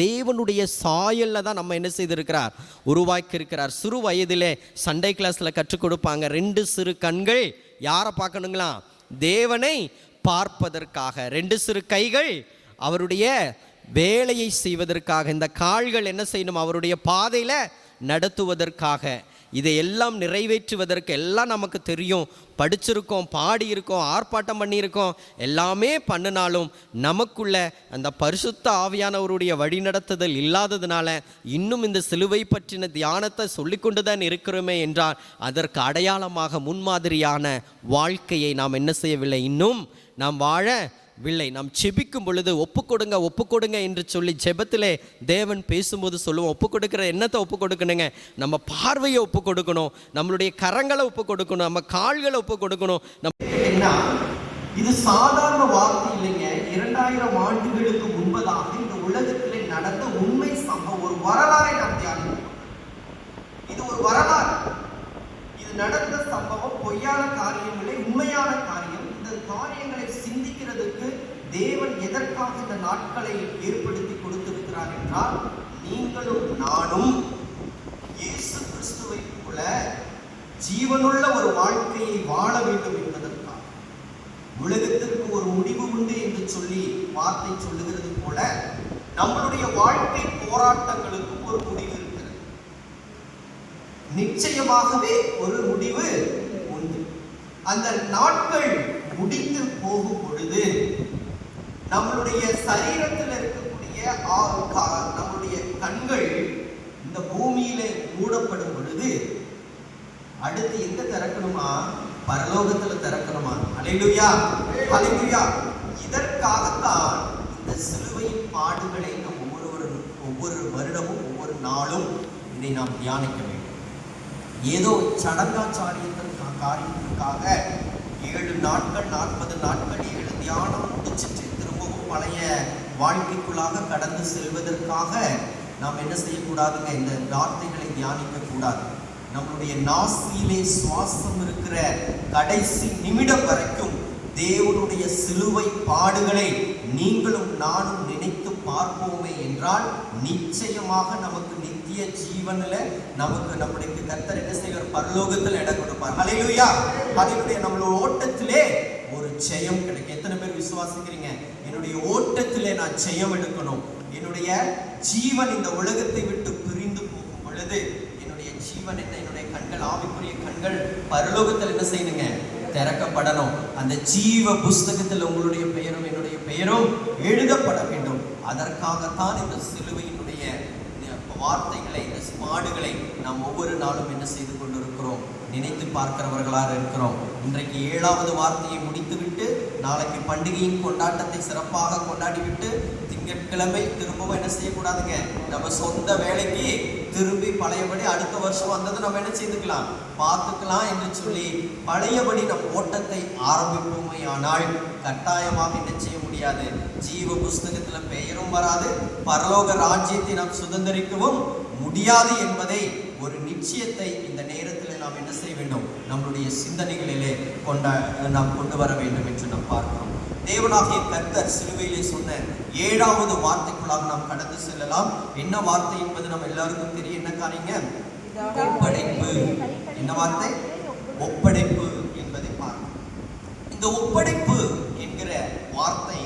தேவனுடைய சாயல்ல தான் நம்ம என்ன செய்திருக்கிறார்? உருவாக்கி இருக்கிறார். சிறு வயதிலே சண்டே கிளாஸ்ல கற்றுக் கொடுப்பாங்க, 2 சிறு கண்கள் யாரை பார்க்கணுங்களா? தேவனை பார்ப்பதற்காக. 2 சிறு கைகள் அவருடைய வேலையை செய்வதற்காக. இந்த கால்கள் என்ன செய்யணும்? அவருடைய பாதையில நடத்துவதற்காக. இதையெல்லாம் நிறைவேற்றுவதற்கு எல்லாம் நமக்கு தெரியும், படிச்சிருக்கோம், பாடியிருக்கோம், ஆர்ப்பாட்டம் பண்ணியிருக்கோம். எல்லாமே பண்ணினாலும் நமக்குள்ள அந்த பரிசுத்த ஆவியானவருடைய வழிநடத்துதல் இல்லாததுனால இன்னும் இந்த சிலுவை பற்றின தியானத்தை சொல்லிக்கொண்டு தான் இருக்கிறோமே என்றால் அதற்கு அடையாளமாக முன்மாதிரியான வாழ்க்கையை நாம் என்ன செய்யவில்லை, இன்னும் நாம் வாழவில்லை. நாம் செபிக்கும் பொழுது ஒப்புக்கொடுங்க ஒப்புக்கொடுங்க என்று சொல்லி ஜெபத்திலே தேவன் பேசும்போது சொல்லுவோம், ஒப்பு கொடுக்கிற என்னத்தை ஒப்பு கொடுக்கணுங்க? நம்ம பார்வையை ஒப்பு கொடுக்கணும், நம்மளுடைய கரங்களை ஒப்பு கொடுக்கணும், நம்ம கால்களை ஒப்பு கொடுக்கணும். இது சாதாரண வார்த்தை இல்லைங்க. 2000 ஆண்டுகளுக்கு முன்பதாக இந்த உலகத்திலே நடந்த உண்மை சம்பவம், ஒரு வரலாறை நாம் தியானிக்கிறோம். இது ஒரு வரலாறு. இது நடந்த சம்பவம் பொய்யான காரியம் இல்லை, உண்மையான காரியம். இந்த காரியங்களை சிந்திக்கிறதுக்கு தேவன் எதற்காக இந்த நாட்களை ஏற்படுத்தி கொடுத்திருக்கிறார் என்றால், நீங்களும் நானும் இயேசு கிறிஸ்துவை போல ஜீவனுள்ள ஒரு வாழ்க்கையை வாழ வேண்டும் என்பதற்காக. உலகத்திற்கு ஒரு முடிவு உண்டு என்று சொல்லி வார்த்தை சொல்லுகிறது போல நம்மளுடைய வாழ்க்கை போராட்டங்களுக்கும் ஒரு முடிவு இருக்கிறது. நிச்சயமாகவே ஒரு முடிவு உண்டு. அந்த நாட்கள் முடித்து போகும் பொழுது நம்மளுடைய சரீரத்தில் இருக்கக்கூடிய நம்முடைய கண்கள் இந்த பூமியில மூடப்படும் பொழுது அடுத்து எங்க திறக்கணுமா? பரலோகத்துல திறக்கணுமா? ஹல்லேலூயா, ஹல்லேலூயா. இதற்காகத்தான் இந்த சிலுவையின் பாடுகளை நாம் ஒவ்வொரு வருடமும் ஒவ்வொரு நாளும் இதை நாம் தியானிக்க வேண்டும். ஏதோ காரியத்திற்காக 7 நாட்கள் 40 நாட்கள் 7 தியானம் முடிச்சுட்டு திரும்பவும் பழைய வாழ்க்கைக்குள்ளாக கடந்து செல்வதற்காக நாம் என்ன செய்யக்கூடாதுங்க? இந்த வார்த்தைகளை தியானிக்க கூடாது. நம்மளுடைய நாசியிலே சுவாசம் இருக்கிற கடைசி நிமிடம் வரைக்கும் தேவனுடைய சிலுவை பாடுகளை நீங்களும் நானும் நினைத்து பார்ப்போமே என்றால் நிச்சயமாக நமக்கு நித்திய ஜீவன்ல நமக்கு நம்முடைய கர்த்தர் என்ன செய்வார்? பரலோகத்தில் இடம் கொடுப்பார். ஹல்லேலூயா, ஹல்லேலூயா. நம்மளோட ஓட்டத்திலே ஒரு ஜெயம் கிடைக்கும். எத்தனை பேர் விசுவாசிக்கிறீங்க? என்னுடைய ஓட்டத்திலே நான் ஜெயம் எடுக்கணும். என்னுடைய ஜீவன் இந்த உலகத்தை விட்டு பிரிந்து போகும் பொழுது என்னுடைய ஜீவன் என்ன? என்னுடைய கண்கள், ஆவிக்குரிய கண்கள் பரலோகத்தில் என்ன செய்யணுங்க? திறக்கப்படணும். அந்த ஜீவ புஸ்தகத்தில் உங்களுடைய பெயரும் என்னுடைய பெயரும் எழுதப்பட வேண்டும். அதற்காகத்தான் இந்த சிலுவையினுடைய வார்த்தைகளை, இந்த பாடுகளை நாம் ஒவ்வொரு நாளும் என்ன செய்து கொண்டிருக்கிறோம்? நினைத்து பார்க்கிறவர்களாக இருக்கிறோம். இன்றைக்கு 7வது வார்த்தையை முடித்துவிட்டு நாளைக்கு பண்டிகையின் கொண்டாட்டத்தை சிறப்பாக கொண்டாடிவிட்டு திங்கட்கிழமை திரும்பவும் என்ன செய்யக்கூடாதுங்க? நம்ம சொந்த வேலைக்கு திரும்பி பழையபடி அடுத்த வருஷம் வந்தது நம்ம என்ன செய்துக்கலாம், பார்த்துக்கலாம் என்று சொல்லி பழையபடி நம் ஓட்டத்தை ஆரம்பிப்போமே ஆனால் கட்டாயமாக என்ன செய்ய முடியாது? ஜீவ புஸ்தகத்துல பெயரும் வராது, பரலோக ராஜ்யத்தை நாம் சுதந்திரிக்கவும் முடியாது என்பதை ஒரு நிச்சயத்தை இந்த நேரத்தில் நாம் என்ன செய்ய வேண்டும்? நம்மளுடைய சிந்தனைகளிலே நாம் கொண்டு வர வேண்டும் என்று நாம் பார்க்கிறோம். தேவனாகிய கர்த்தர் சிலுவையிலே சொன்ன 7வது வார்த்தைக்குள்ளாக நாம் கடந்து செல்லலாம். என்ன வார்த்தை என்பது நம்ம எல்லாருக்கும் தெரியும். என்ன காரியங்க? ஒப்படைப்பு. என்ன வார்த்தை? ஒப்படைப்பு என்பதை பார்க்கிறோம். இந்த ஒப்படைப்பு என்கிற வார்த்தை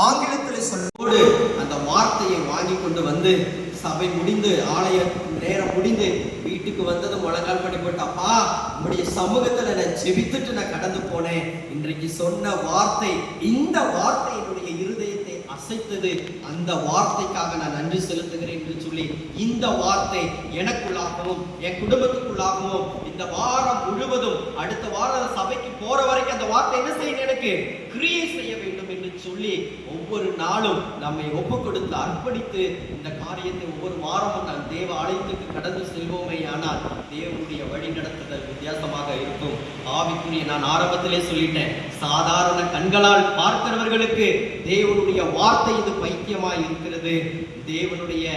ஆங்கிலத்தில் சொல்லோடு அந்த வார்த்தையை வாங்கி கொண்டு வந்து சபை முடிந்து ஆலய நேரம் முடிந்து வீட்டுக்கு வந்தது முழங்கால் படி போட்டு, அப்பா உங்களுடைய சமூகத்துல நான் ஜெபித்துட்டு நான் கடந்து போனேன். இன்றைக்கு சொன்ன வார்த்தை, இந்த வார்த்தை என்னுடைய இருதயத்தை அசைத்தது. அந்த வார்த்தைக்காக நான் நன்றி செலுத்துகிறேன் என்று சொல்லி இந்த வார்த்தை எனக்குள்ளாகவும் என் குடும்பத்துக்குள்ளாகவும் இந்த வாரம் முழுவதும் அடுத்த வாரம் சபைக்கு போற வரைக்கும் அந்த வார்த்தை என்ன செய்யணும்? எனக்கு கிரியை செய்ய வேண்டும் என்று சொல்லி ஒவ்வொரு நாளும் நம்மை ஒப்பு கொடுத்து அர்ப்பணித்து இந்த காரியத்தை ஒவ்வொரு வாரமும் தேவ ஆலயத்துக்கு கடந்து செல்வோமே ஆனால் தேவனுடைய வழி நடத்துதல் வித்தியாசமாக இருக்கும். ஆவிக்குரிய, நான் ஆரம்பத்திலே சொல்லிட்டேன், சாதாரண கண்களால் பார்க்கிறவர்களுக்கு தேவனுடைய வார்த்தை இது பைத்தியமாய் இருக்கிறது, தேவனுடைய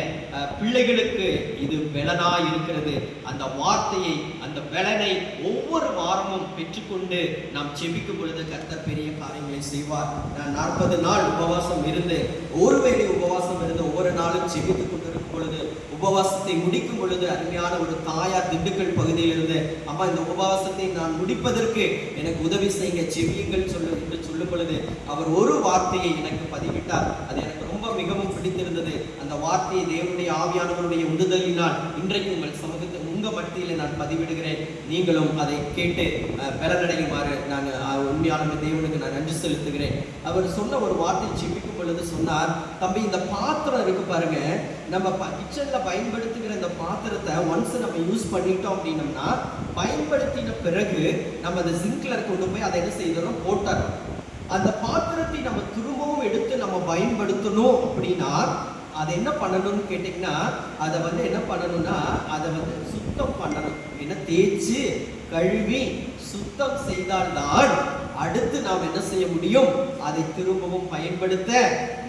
பிள்ளைகளுக்கு இது பலனாய் இருக்கிறது. அந்த வார்த்தையை, அந்த பலனை ஒவ்வொரு வாரமும் பெற்றுக்கொண்டு நாம் செபிக்கும் பொழுது கர்த்தர் பெரிய காரியங்களை செய்வார். நான் 40 நாள் உபவாசம் இருந்து, ஒருவேளை உபவாசம் இருந்து ஒவ்வொரு நாளும் செபித்துக் கொண்டிருக்கும் பொழுது, உபவாசத்தை முடிக்கும் பொழுது அருமையான ஒரு தாயார் திண்டுக்கல் பகுதியில் இருந்து, அம்மா இந்த உபவாசத்தை நான் முடிப்பதற்கு எனக்கு உதவி செய்யுங்க, செவியுங்கள் என்று சொல்லும் பொழுது அவர் ஒரு வார்த்தையை எனக்கு பதிவிட்டார். அது எனக்கு ரொம்ப மிகவும் பிடித்திருந்தது. அந்த வார்த்தையை தேவனுடைய ஆவியானவருடைய உந்துதலினால் இன்றைக்கு உங்கள் சமூகத்தை உங்க மத்தியில் நான் பதிவிடுகிறேன். நீங்களும் அதை கேட்டு பலனடையுமாறு நான் உண்மையான தேவனுக்கு நான் நன்றி செலுத்துகிறேன். அவர் சொன்ன ஒரு வார்த்தை செபிக்கும் பொழுது சொன்னார், தம்பி இந்த பாத்திரம் இருக்கு பாருங்க, நம்ம கிச்சன்ல பயன்படுத்துகிற இந்த பாத்திரத்தை ஒன்ஸ் நம்ம யூஸ் பண்ணிட்டோம் அப்படின்னம்னா, பயன்படுத்தின பிறகு நம்ம அந்த சிங்க்ல கொண்டு போய் அதை என்ன செய்யறோம், போட்டுறோம். அந்த பாத்திரத்தை நம்ம திரும்பவும் எடுத்து நம்ம பயன்படுத்தணும் அப்படின்னா அதை என்ன பண்ணணும்னு கேட்டீங்கன்னா, அதை என்ன பண்ணணும்னா, அதை சுத்தம் பண்ணணும். என்ன தேய்ச்சி கழுவி சுத்தம் செய்தால்தான் அடுத்து நாம் என்ன செய்ய முடியும், அதை திரும்பவும் பயன்படுத்த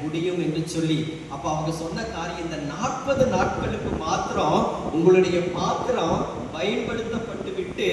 முடியும் என்று சொல்லி, அப்ப அவங்க சொன்ன காரியம், இந்த 40 நாட்களுக்கு மாத்திரம் உங்களுடைய பாத்திரம் பயன்படுத்தப்பட்டு விட்டு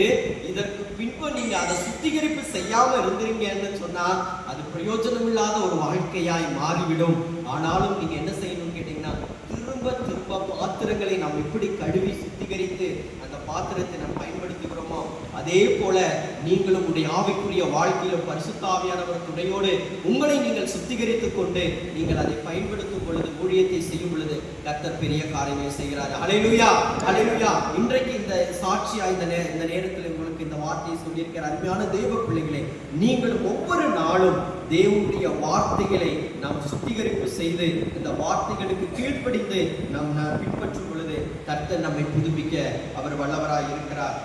இதற்கு பின்பு நீங்க அதை சுத்திகரிப்பு செய்யாம இருந்தீங்கன்னு சொன்னா அது பிரயோஜனம் இல்லாத ஒரு வாழ்க்கையாய் மாறிவிடும். ஆனாலும் நீங்க என்ன செய்யணும்னு கேட்டீங்கன்னா, திரும்ப திரும்ப பாத்திரங்களை நாம் எப்படி கழுவி சுத்திகரித்து அந்த பாத்திரத்தை நாம் பயன்படுத்துகிறோமோ, அதே போல நீங்களும் உடைய ஆவிக்குரிய வாழ்க்கையில பரிசுத்த ஆவியானவர் துணையோடு உங்களை நீங்கள் சுத்திகரித்துக் கொண்டு நீங்கள் அதை பயன்படுத்தும் பொழுது, ஊழியத்தை செய்யும் பொழுது கர்த்தர் பெரிய காரியங்களை செய்கிறார். ஹல்லேலூயா, ஹல்லேலூயா. இன்றைக்கு இந்த சாட்சியா இந்த நேரத்தில் உங்களுக்கு இந்த வார்த்தையை சொல்லியிருக்கிற அருமையான தேவ பிள்ளைகளே, நீங்கள் ஒவ்வொரு நாளும் தேவனுடைய வார்த்தைகளை நாம் சுத்திகரிப்பு செய்து இந்த வார்த்தைகளுக்கு கீழ்ப்படிந்து நாம் பின்பற்றும் பொழுது கர்த்தர் நம்மை புதுப்பிக்க அவர் வல்லவராய் இருக்கிறார்.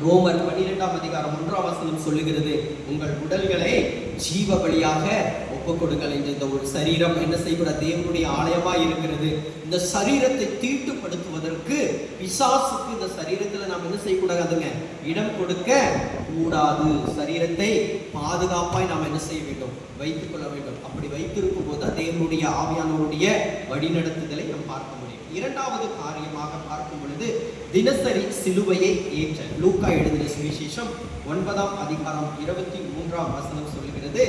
ரோமர் 12ஆம் அதிகாரம் 1ஆம் வசனம் சொல்லுகிறது, உங்கள் உடல்களை ஜீவ பலியாக ஒப்புக் கொடுங்கள் என்று. இந்த ஒரு சரீரம் என்ன செய்கிற தேவனுடைய ஆலயமாய் இருக்கிறது. இந்த சரீரத்தை தீட்டுப்படுத்துவதற்கு பிசாசுக்கு இந்த சரீரத்துல நாம் என்ன செய்யக்கூடாதுங்க, இடம் கொடுக்க கூடாது. சரீரத்தை பாதுகாப்பாய் நாம் என்ன செய்ய வேண்டும், வைத்துக் கொள்ள வேண்டும். அப்படி வைத்திருக்கும் போது தேவனுடைய ஆவியானவருடைய வழிநடத்துதலை நாம் பார்க்க முடியும். இரண்டாவது காரியமாக பார்க்கும் பொழுது தினசரி சிலுவையை ஏற்ற. லூக்கா எழுதின சுவிசேஷம் 9ஆம் அதிகாரம் 23ஆம் வசனம் சொல்கிறது,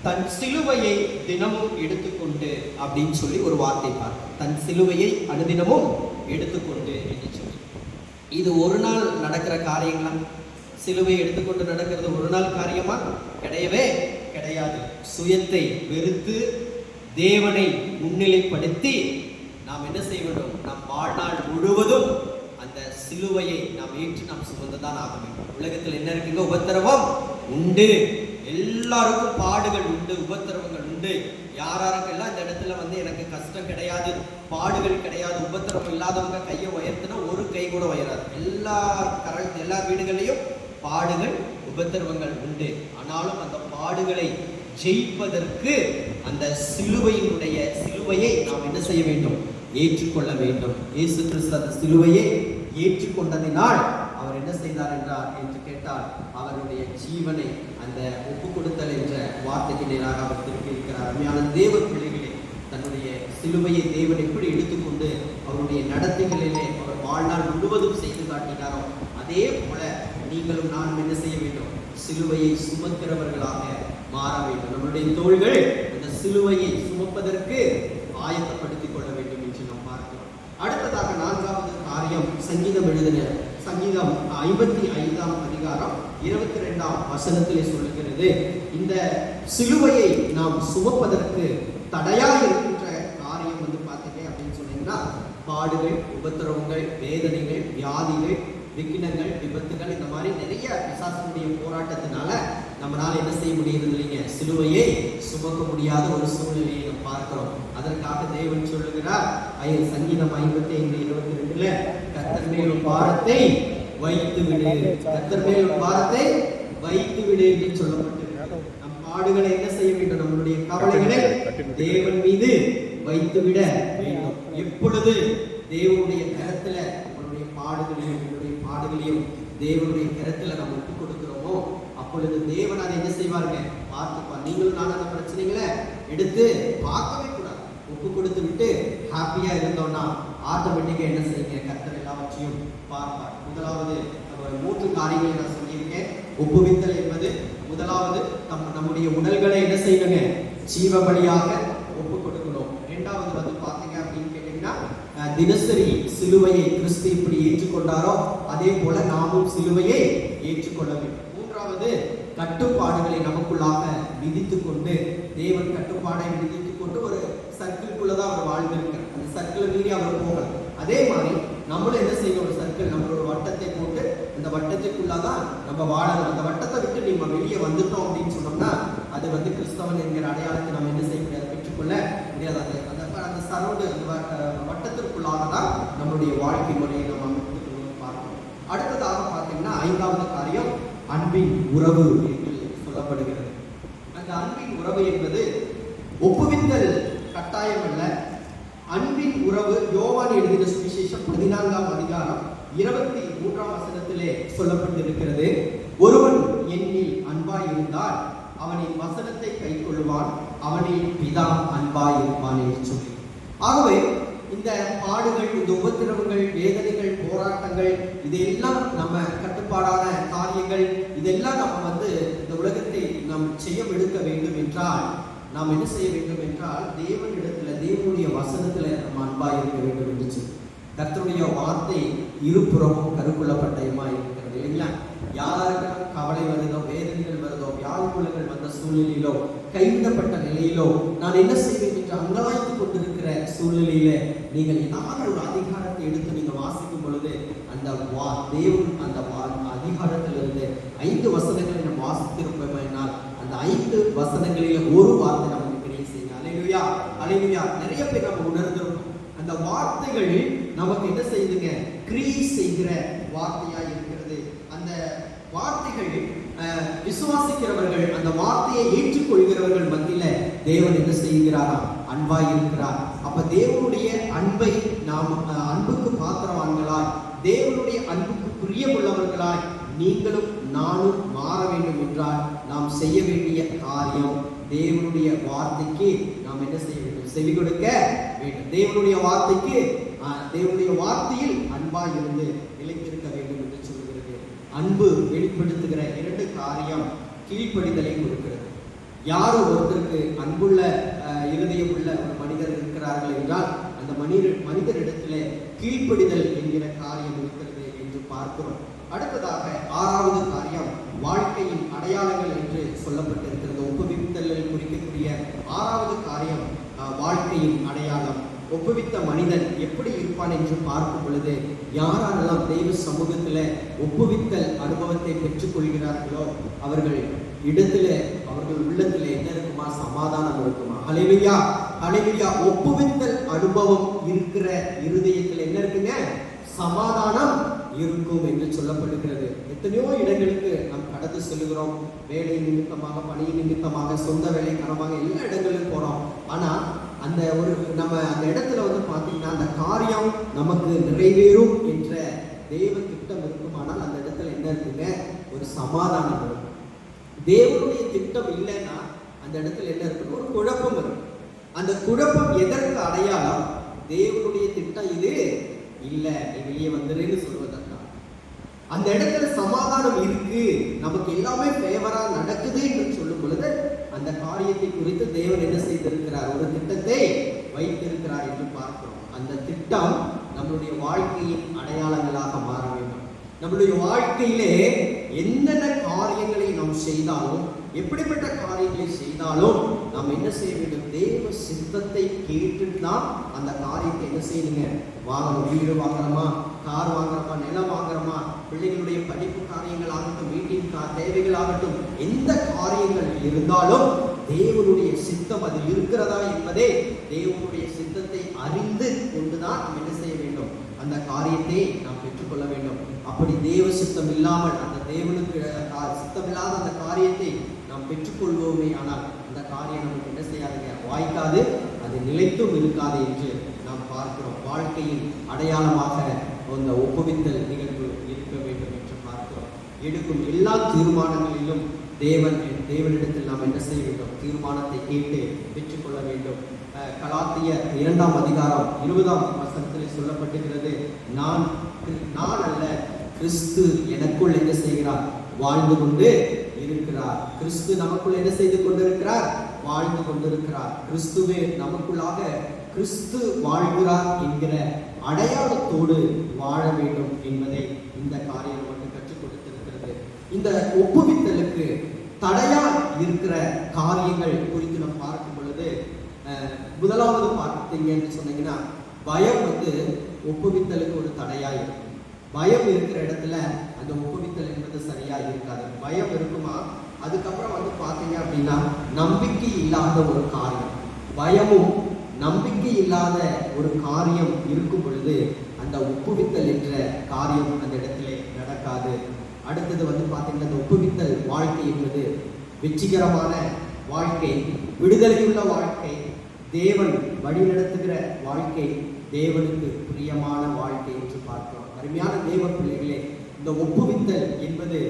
தன் சிலுவையை தினமும் எடுத்துக்கொண்டு அப்படின்னு சொல்லி ஒரு வார்த்தை பார்க்க. தன் சிலுவையை அனுதினமும் எடுத்துக்கொண்டு என்று சொல்லி, இது ஒரு நாள் நடக்கிற காரியங்களா? சிலுவை எடுத்துக்கொண்டு நடக்கிறது ஒரு நாள் காரியமா? கிடையவே கிடையாது. சுயத்தை வெறுத்து தேவனை முன்னிலைப்படுத்தி நாம் என்ன செய்ய வேண்டும், நம் வாழ்நாள் முழுவதும் அந்த சிலுவையை நாம் ஏற்று நாம் சுமந்துதான் ஆக வேண்டும். உலகத்தில் என்ன இருக்குங்க, உபத்திரவம் உண்டு, எல்லாருக்கும் பாடுகள் உண்டு, உபத்திரவங்கள் உண்டு. யாராருக்கெல்லாம் இந்த இடத்துல எனக்கு கஷ்டம் கிடையாது, பாடுகள் கிடையாது, உபத்திரவம் இல்லாதவங்க கையை உயர்த்தினா ஒரு கை கூட உயராது. எல்லா வீடுகளையும் பாடுகள் உபத்திரவங்கள் உண்டு. ஆனாலும் அந்த பாடுகளை ஜெயிப்பதற்கு அந்த சிலுவையை நாம் என்ன செய்ய வேண்டும், ஏற்றுக்கொள்ள வேண்டும். இயேசு கிறிஸ்து அந்த சிலுவையை ஏற்றுக்கொண்டதினால் அவர் என்ன செய்தார் என்றார் என்று கேட்டால், அவருடைய ஜீவனை அந்த ஒப்பு கொடுத்தல் என்ற வார்த்தைக்கு நேராக அவர் திருப்பி இருக்கிறார். அருமையான தேவ பிள்ளைகளே, தன்னுடைய சிலுவையை தேவன் எப்படி எடுத்துக்கொண்டு அவருடைய நடத்தைகளிலே அவர் வாழ்நாள் முழுவதும் செய்து காட்டினாரோ, அதே போல நீங்களும் நானும் என்ன செய்ய வேண்டும், சிலுவையை சுமக்கிறவர்களாக மாற வேண்டும். நம்முடைய தோள்கள் அந்த சிலுவையை சுமப்பதற்கு ஆயத்தப்படுத்திக் கொள்ள வேண்டும் என்று நாம் பார்க்கிறோம். அடுத்ததாக 4வது காரியம், சங்கீதம் எழுதின சங்கீதம் 55ஆம் அதிகாரம் 22ஆம் வசனத்திலே சொல்லுகிறது, இந்த சிலுவையை நாம் சுமப்பதற்கு தடையாக இருக்கின்ற காரியம் பார்த்தீங்க அப்படின்னு சொன்னீங்கன்னா, பாடுகள், உபத்திரவங்கள், வேதனைகள், வியாதிகள், விக்கினங்கள், விபத்துகள், இந்த மாதிரி நிறைய பிசாசுடைய போராட்டத்தினால நம்மளால என்ன செய்ய முடியறது இல்லைங்க, சிலுவையை சுமக்க முடியாத ஒரு சூழ்நிலையை நாம் பார்க்கிறோம். அதற்காக தேவன் சொல்லுகிறார், சங்கீதம் 55:22, கர்த்தர் மேல் பாரத்தை வைத்து விடு, கர்த்தர் மேல் பாரத்தை வைத்து விடு என்று சொல்லப்பட்டிருக்கிறது. நம் பாடுகளை என்ன செய்ய வேண்டும், நம்மளுடைய கவலைகளை தேவன் மீது வைத்து விட வேண்டும். எப்பொழுது தேவனுடைய கரத்துல பாடுகளையும் தேவனுடைய கரத்துல நம்ம ஒப்பு கொடுக்கிறோமோ அப்பொழுது தேவன் அதை என்ன செய்வாருங்க, பார்த்துப்பார். நீங்களும் நான் அந்த பிரச்சனைகளை எடுத்து பார்க்கவே கூடாது. ஒப்பு கொடுத்து விட்டு ஹாப்பியா இருந்தோம்னா ஆட்டோமேட்டிக்கா என்ன செய்யுங்க, கர்த்தர் எல்லாவற்றையும் பார்ப்பார். முதலாவது 3 காரியங்களை நான் சொல்லியிருக்கேன். ஒப்புவித்தல் என்பது முதலாவது நம்முடைய உடல்களை என்ன செய்யணுங்க, ஜீவ பலியாக ஒப்பு கொடுக்கணும். இரண்டாவது வந்து பாத்தீங்க அப்படின்னு கேட்டீங்கன்னா, தினசரி சிலுவையை கிறிஸ்து இப்படி ஏற்றுக்கொண்டாரோ அதே போல நாமும் சிலுவையை ஏற்றுக்கொள்ள வேண்டும். மூன்றாவது கட்டுப்பாடுகளை நமக்குள்ளாக விதித்து கொண்டு, தேவன் கட்டுப்பாடை விதித்து கொண்டு ஒரு சர்க்கிள்குள்ளதான் அவர் வாழ்ந்திருக்கிறார். அந்த சர்க்கிளை மீறி அவர் போகல. அதே மாதிரி நம்மளும் என்ன செய்யணும், ஒரு சர்க்கிள் நம்மளோட வட்டத்தை போட்டு அந்த வட்டத்துக்குள்ளதான் நம்ம வாழணும். அந்த வட்டத்தை விட்டு நம்ம வெளியே வந்துட்டோம் அப்படின்னு சொன்னோம்னா அது வந்து கிறிஸ்தவன் என்கிற அடையாளத்தை நம்ம என்ன செய்ய முடியாது, பெற்றுக்கொள்ள முடியாது. அந்த சரௌண்டு வட்டத்திற்குள்ளாக தான் நம்மளுடைய வாழ்க்கை முறையை நம்ம அமைத்துக் பார்க்கணும். அடுத்ததாக பார்த்தீங்கன்னா 5வது காரியம் அன்பின் உறவு என்று சொல்லப்படுகிறது. அந்த அன்பின் உறவு என்பது ஒப்புவித்தல் கட்டாயம் அல்ல, அன்பின் உறவு. யோவான் எழுதின சுவிசேஷம் 14ஆம் அதிகாரம் 23ஆம் வசனத்திலே சொல்லப்பட்டிருக்கிறது. ஒருவன் என்னில் அன்பாய் இருந்தால் அவனின் வசனத்தை கைக்கொள்வான், அவனில் பிதா அன்பாய் இருப்பான் என்று சொல்லி. ஆகவே இந்த பாடுகள், இந்த உபத்திரவங்கள், வேதனைகள், போராட்டங்கள், இதெல்லாம் நம்ம கட்டுப்பாடான காரியங்கள், இதெல்லாம் நம்ம வந்து இந்த உலகத்தை நாம் செய்ய எடுக்க வேண்டும் என்றால் நாம் என்ன செய்ய வேண்டும் என்றால் தேவனிடத்துல, தேவனுடைய வசனத்துல நம்ம அன்பாய் இருக்க வேண்டும் என்று சொல்லி. கர்த்தருடைய வார்த்தை இருபுறமும் கருக்குள்ளப்பட்டயமா இருக்கிறது இல்லைங்களா? யாருக்கெல்லாம் கவலை வருதோ, வேதனைகள் வருதோ, வியாகுலங்கள் வந்த சூழ்நிலையிலோ, கைவிடப்பட்ட நிலையிலோ, நான் என்ன செய்வேன் என்று அங்கலாய்த்து கொண்டிருக்கிற சூழ்நிலையில நீங்கள் ஏதாவது ஒரு அதிகாரத்தை எடுத்து நீங்க வாசிக்கும் பொழுது அந்த தேவன் அந்த அதிகாரத்திலிருந்து 5 வசனங்களை நம்ம வாசித்திருப்போம்னால் அந்த 5 வசனங்களில ஒரு வார்த்தை நமக்கு பெரிய செய்யுங்க. அல்லேலூயா, அல்லேலூயா. நிறைய பேர் நம்ம உணர்ந்திருக்கோம், அந்த வார்த்தைகள் நமக்கு என்ன செய்யுதுங்க, கிரியை செய்கிற வார்த்தையா இருக்கிறது. அந்த வார்த்தைகள் விசுவாசிக்கிறவர்கள், அந்த வார்த்தையை ஏற்றுக்கொள்கிறவர்கள் மத்தியில தேவன் என்ன செய்கிறாரா, அன்பாய் இருக்கிறார். அப்ப தேவனுடைய அன்பை நாம் அன்புக்கு பாத்திரவான்களாய், தேவனுடைய அன்புக்கு பிரியமுள்ளவர்களாய் நீங்களும் நானும் மாற வேண்டும் என்றால் நாம் செய்ய வேண்டிய காரியம் தேவனுடைய வார்த்தைக்கு நாம் என்ன செய்ய வேண்டும், செவி கொடுக்க வேண்டும். தேவனுடைய வார்த்தைக்கு, தேவனுடைய வார்த்தையில் அன்பாய் இருந்து நிலைத்திருக்க வேண்டும் என்று சொல்கிறது. அன்பு வெளிப்படுத்துகிற 2 காரியம் கீழ்ப்படிதலை கொடுக்கிறது. யாரோ ஒருத்தருக்கு அன்புள்ள இருதயம் உள்ள ஒரு மனிதர் இருக்கிறார்கள் என்றால் அந்த மனிதரிடத்திலே கீழ்ப்படிதல் என்கிற காரியம் இருக்கிறது என்று பார்க்கிறோம். அடுத்ததாக 6வது காரியம் வாழ்க்கையின் அடையாளங்கள் என்று சொல்லப்பட்டிருக்கிறது. ஒப்புவித்தலில் குறிக்கக்கூடிய 6வது காரியம் வாழ்க்கையின் அடையாளம். ஒப்புவித்த மனிதன் எப்படி இருப்பான் என்று பார்க்கும் பொழுது, யாரெல்லாம் தெய்வ சமூகத்தில் ஒப்புவித்தல் அனுபவத்தை பெற்றுக் கொள்கிறார்களோ அவர்கள் இடத்துல, அவர்கள் உள்ளத்துல என்ன இருக்குமா, சமாதானம் இருக்குமா. ஹல்லேலூயா, ஹல்லேலூயா. ஒப்புவித்தல் அனுபவம் இருக்கிற இருதயத்தில் என்ன இருக்குங்க, சமாதானம் இருக்கும் என்று சொல்லப்படுகிறது. எத்தனையோ இடங்களுக்கு நாம் கடந்து செல்கிறோம், வேலை நிமித்தமாக, பணி நிமித்தமாக, சொந்த வேலை காரணமாக எல்லா இடங்களுக்கும் போறோம். ஆனா அந்த ஒரு நம்ம அந்த இடத்துல வந்து பார்த்தீங்கன்னா அந்த காரியம் நமக்கு நிறைவேறும் என்ற தெய்வ திட்டம் இருக்குமானால் அந்த இடத்துல என்ன இருக்குங்க, ஒரு சமாதானம் இருக்கும். தேவனுடைய திட்டம் இல்லைன்னா அந்த இடத்துல என்ன இருக்கு, ஒரு குழப்பம் இருக்கும். அந்த குழப்பம் எதற்கு அடையாளம், தேவனுடைய திட்டம் இது இல்லை, நீ வெளியே வந்துருன்னு சொல்வதற்காக. அந்த இடத்துல சமாதானம் இருக்கு, நமக்கு எல்லாமே ஃபேவரா நடக்குது என்று சொல்லும் பொழுது அந்த காரியத்தை குறித்து தேவன் என்ன செய்திருக்கிறார், ஒரு திட்டத்தை வைத்திருக்கிறார் என்று பார்க்கிறோம். அந்த திட்டம் நம்மளுடைய வாழ்க்கையின் அடையாளங்களாக மாற வேண்டும். நம்மளுடைய வாழ்க்கையிலே என்னென்ன காரியங்களை நாம் செய்தாலும், எப்படிப்பட்ட காரியங்களை செய்தாலும் நாம் என்ன செய்ய வேண்டும், தேவ சித்தத்தை கேட்டுட்டு தான் அந்த காரியத்தை என்ன செய்யணுங்க, வாங்கணும். வீடு வாங்குறோமா, கார் வாங்குறோமா, நிலம் வாங்குறோமா, பிள்ளைகளுடைய படிப்பு காரியங்கள் ஆகட்டும், வீட்டின் தேவைகள் ஆகட்டும், எந்த காரியங்கள் இருந்தாலும் தேவனுடைய சித்தம் அதில் இருக்கிறதா என்பதே தேவனுடைய சித்தத்தை அறிந்து கொண்டுதான் நாம் என்ன செய்ய வேண்டும், அந்த காரியத்தை நாம் பெற்றுக்கொள்ள வேண்டும். அப்படி தேவ சித்தம் இல்லாமல், அந்த தேவனுக்கு சித்தம் இல்லாத அந்த காரியத்தை நாம் பெற்றுக்கொள்வோமே ஆனால் அந்த காரியம் நமக்கு என்ன செய்யாதுங்க, வாய்க்காது, அது நிலைத்தும் இருக்காது என்று நாம் பார்க்கிறோம். வாழ்க்கையின் அடையாளமாக அந்த ஒப்புவித்தல் நிகழ்வு இருக்க வேண்டும் என்று பார்க்கிறோம். எடுக்கும் எல்லா தீர்மானங்களிலும் தேவனிடத்தில் நாம் என்ன செய்ய வேண்டும்? தீர்மானத்தை கேட்டு பெற்றுக்கொள்ள வேண்டும். கலாத்தியர் 2ஆம் அதிகாரம் 20ஆம் வசனத்தில் சொல்லப்பட்டிருக்கிறது, நான் அல்ல, கிறிஸ்து எனக்குள் என்ன செய்கிறார்? வாழ்ந்து கொண்டு இருக்கிறார். கிறிஸ்து நமக்குள் என்ன செய்து கொண்டிருக்கிறார்? வாழ்ந்து கொண்டிருக்கிறார். கிறிஸ்துவே நமக்குள்ளாக கிறிஸ்து வாழ்கிறார் என்கிற அடையாளத்தோடு வாழ வேண்டும் என்பதை இந்த காரியம் நமக்கு கற்றுக் கொடுத்திருக்கிறது. இந்த ஒப்புவித்தலுக்கு தடையா இருக்கிற காரியங்கள் குறித்து நாம் பார்க்கும் பொழுது, முதலாவது பார்த்தீங்க என்று சொன்னீங்கன்னா, பயம் ஒப்புவித்தலுக்கு ஒரு தடையா இருக்கும். பயம் இருக்கிற இடத்துல அந்த ஒப்புவித்தல் என்பது சரியா இருக்காது. பயம் இருக்குமா? அதுக்கப்புறம் பார்த்தீங்க அப்படின்னா, நம்பிக்கை இல்லாத ஒரு காரியம், பயமும் நம்பிக்கை இல்லாத ஒரு காரியம் இருக்கும் பொழுது அந்த ஒப்புவித்தல் என்ற காரியம் அந்த இடத்துல நடக்காது. அடுத்தது பார்த்தீங்கன்னா, அந்த ஒப்புவித்தல் வாழ்க்கை என்பது வெற்றிகரமான வாழ்க்கை, விடுதலையுள்ள வாழ்க்கை, தேவன் வழிநடத்துகிற வாழ்க்கை, தேவனுக்கு பிரியமான வாழ்க்கை என்று பார்க்கிறோம். அருமையான தேவ பிள்ளைகளே, இந்த ஒப்புவித்தல் என்பது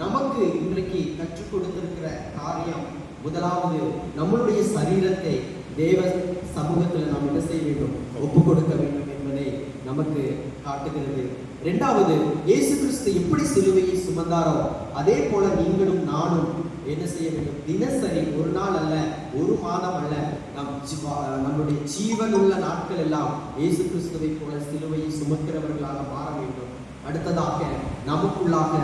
நமக்கு இன்றைக்கு கற்றுக் கொடுத்திருக்கிற காரியம். முதலாவது, நம்மளுடைய சரீரத்தை தேவ சமூகத்தில் நாம் என்ன செய்ய வேண்டும்? ஒப்பு கொடுக்க வேண்டும் என்பதை நமக்கு காட்டுகிறது. இரண்டாவது, இயேசு கிறிஸ்து எப்படி சிலுவையை சுமந்தாரோ அதே போல நீங்களும் நானும் என்ன செய்ய வேண்டும்? தினசரி, ஒரு நாள் அல்ல, ஒரு மாதம் அல்ல, நம்முடைய ஜீவனுள்ள நாட்கள் எல்லாம் இயேசு கிறிஸ்துவை போல சிலுவையை சுமக்கிறவர்களாக மாற வேண்டும். அடுத்ததாக, நமக்குள்ளாக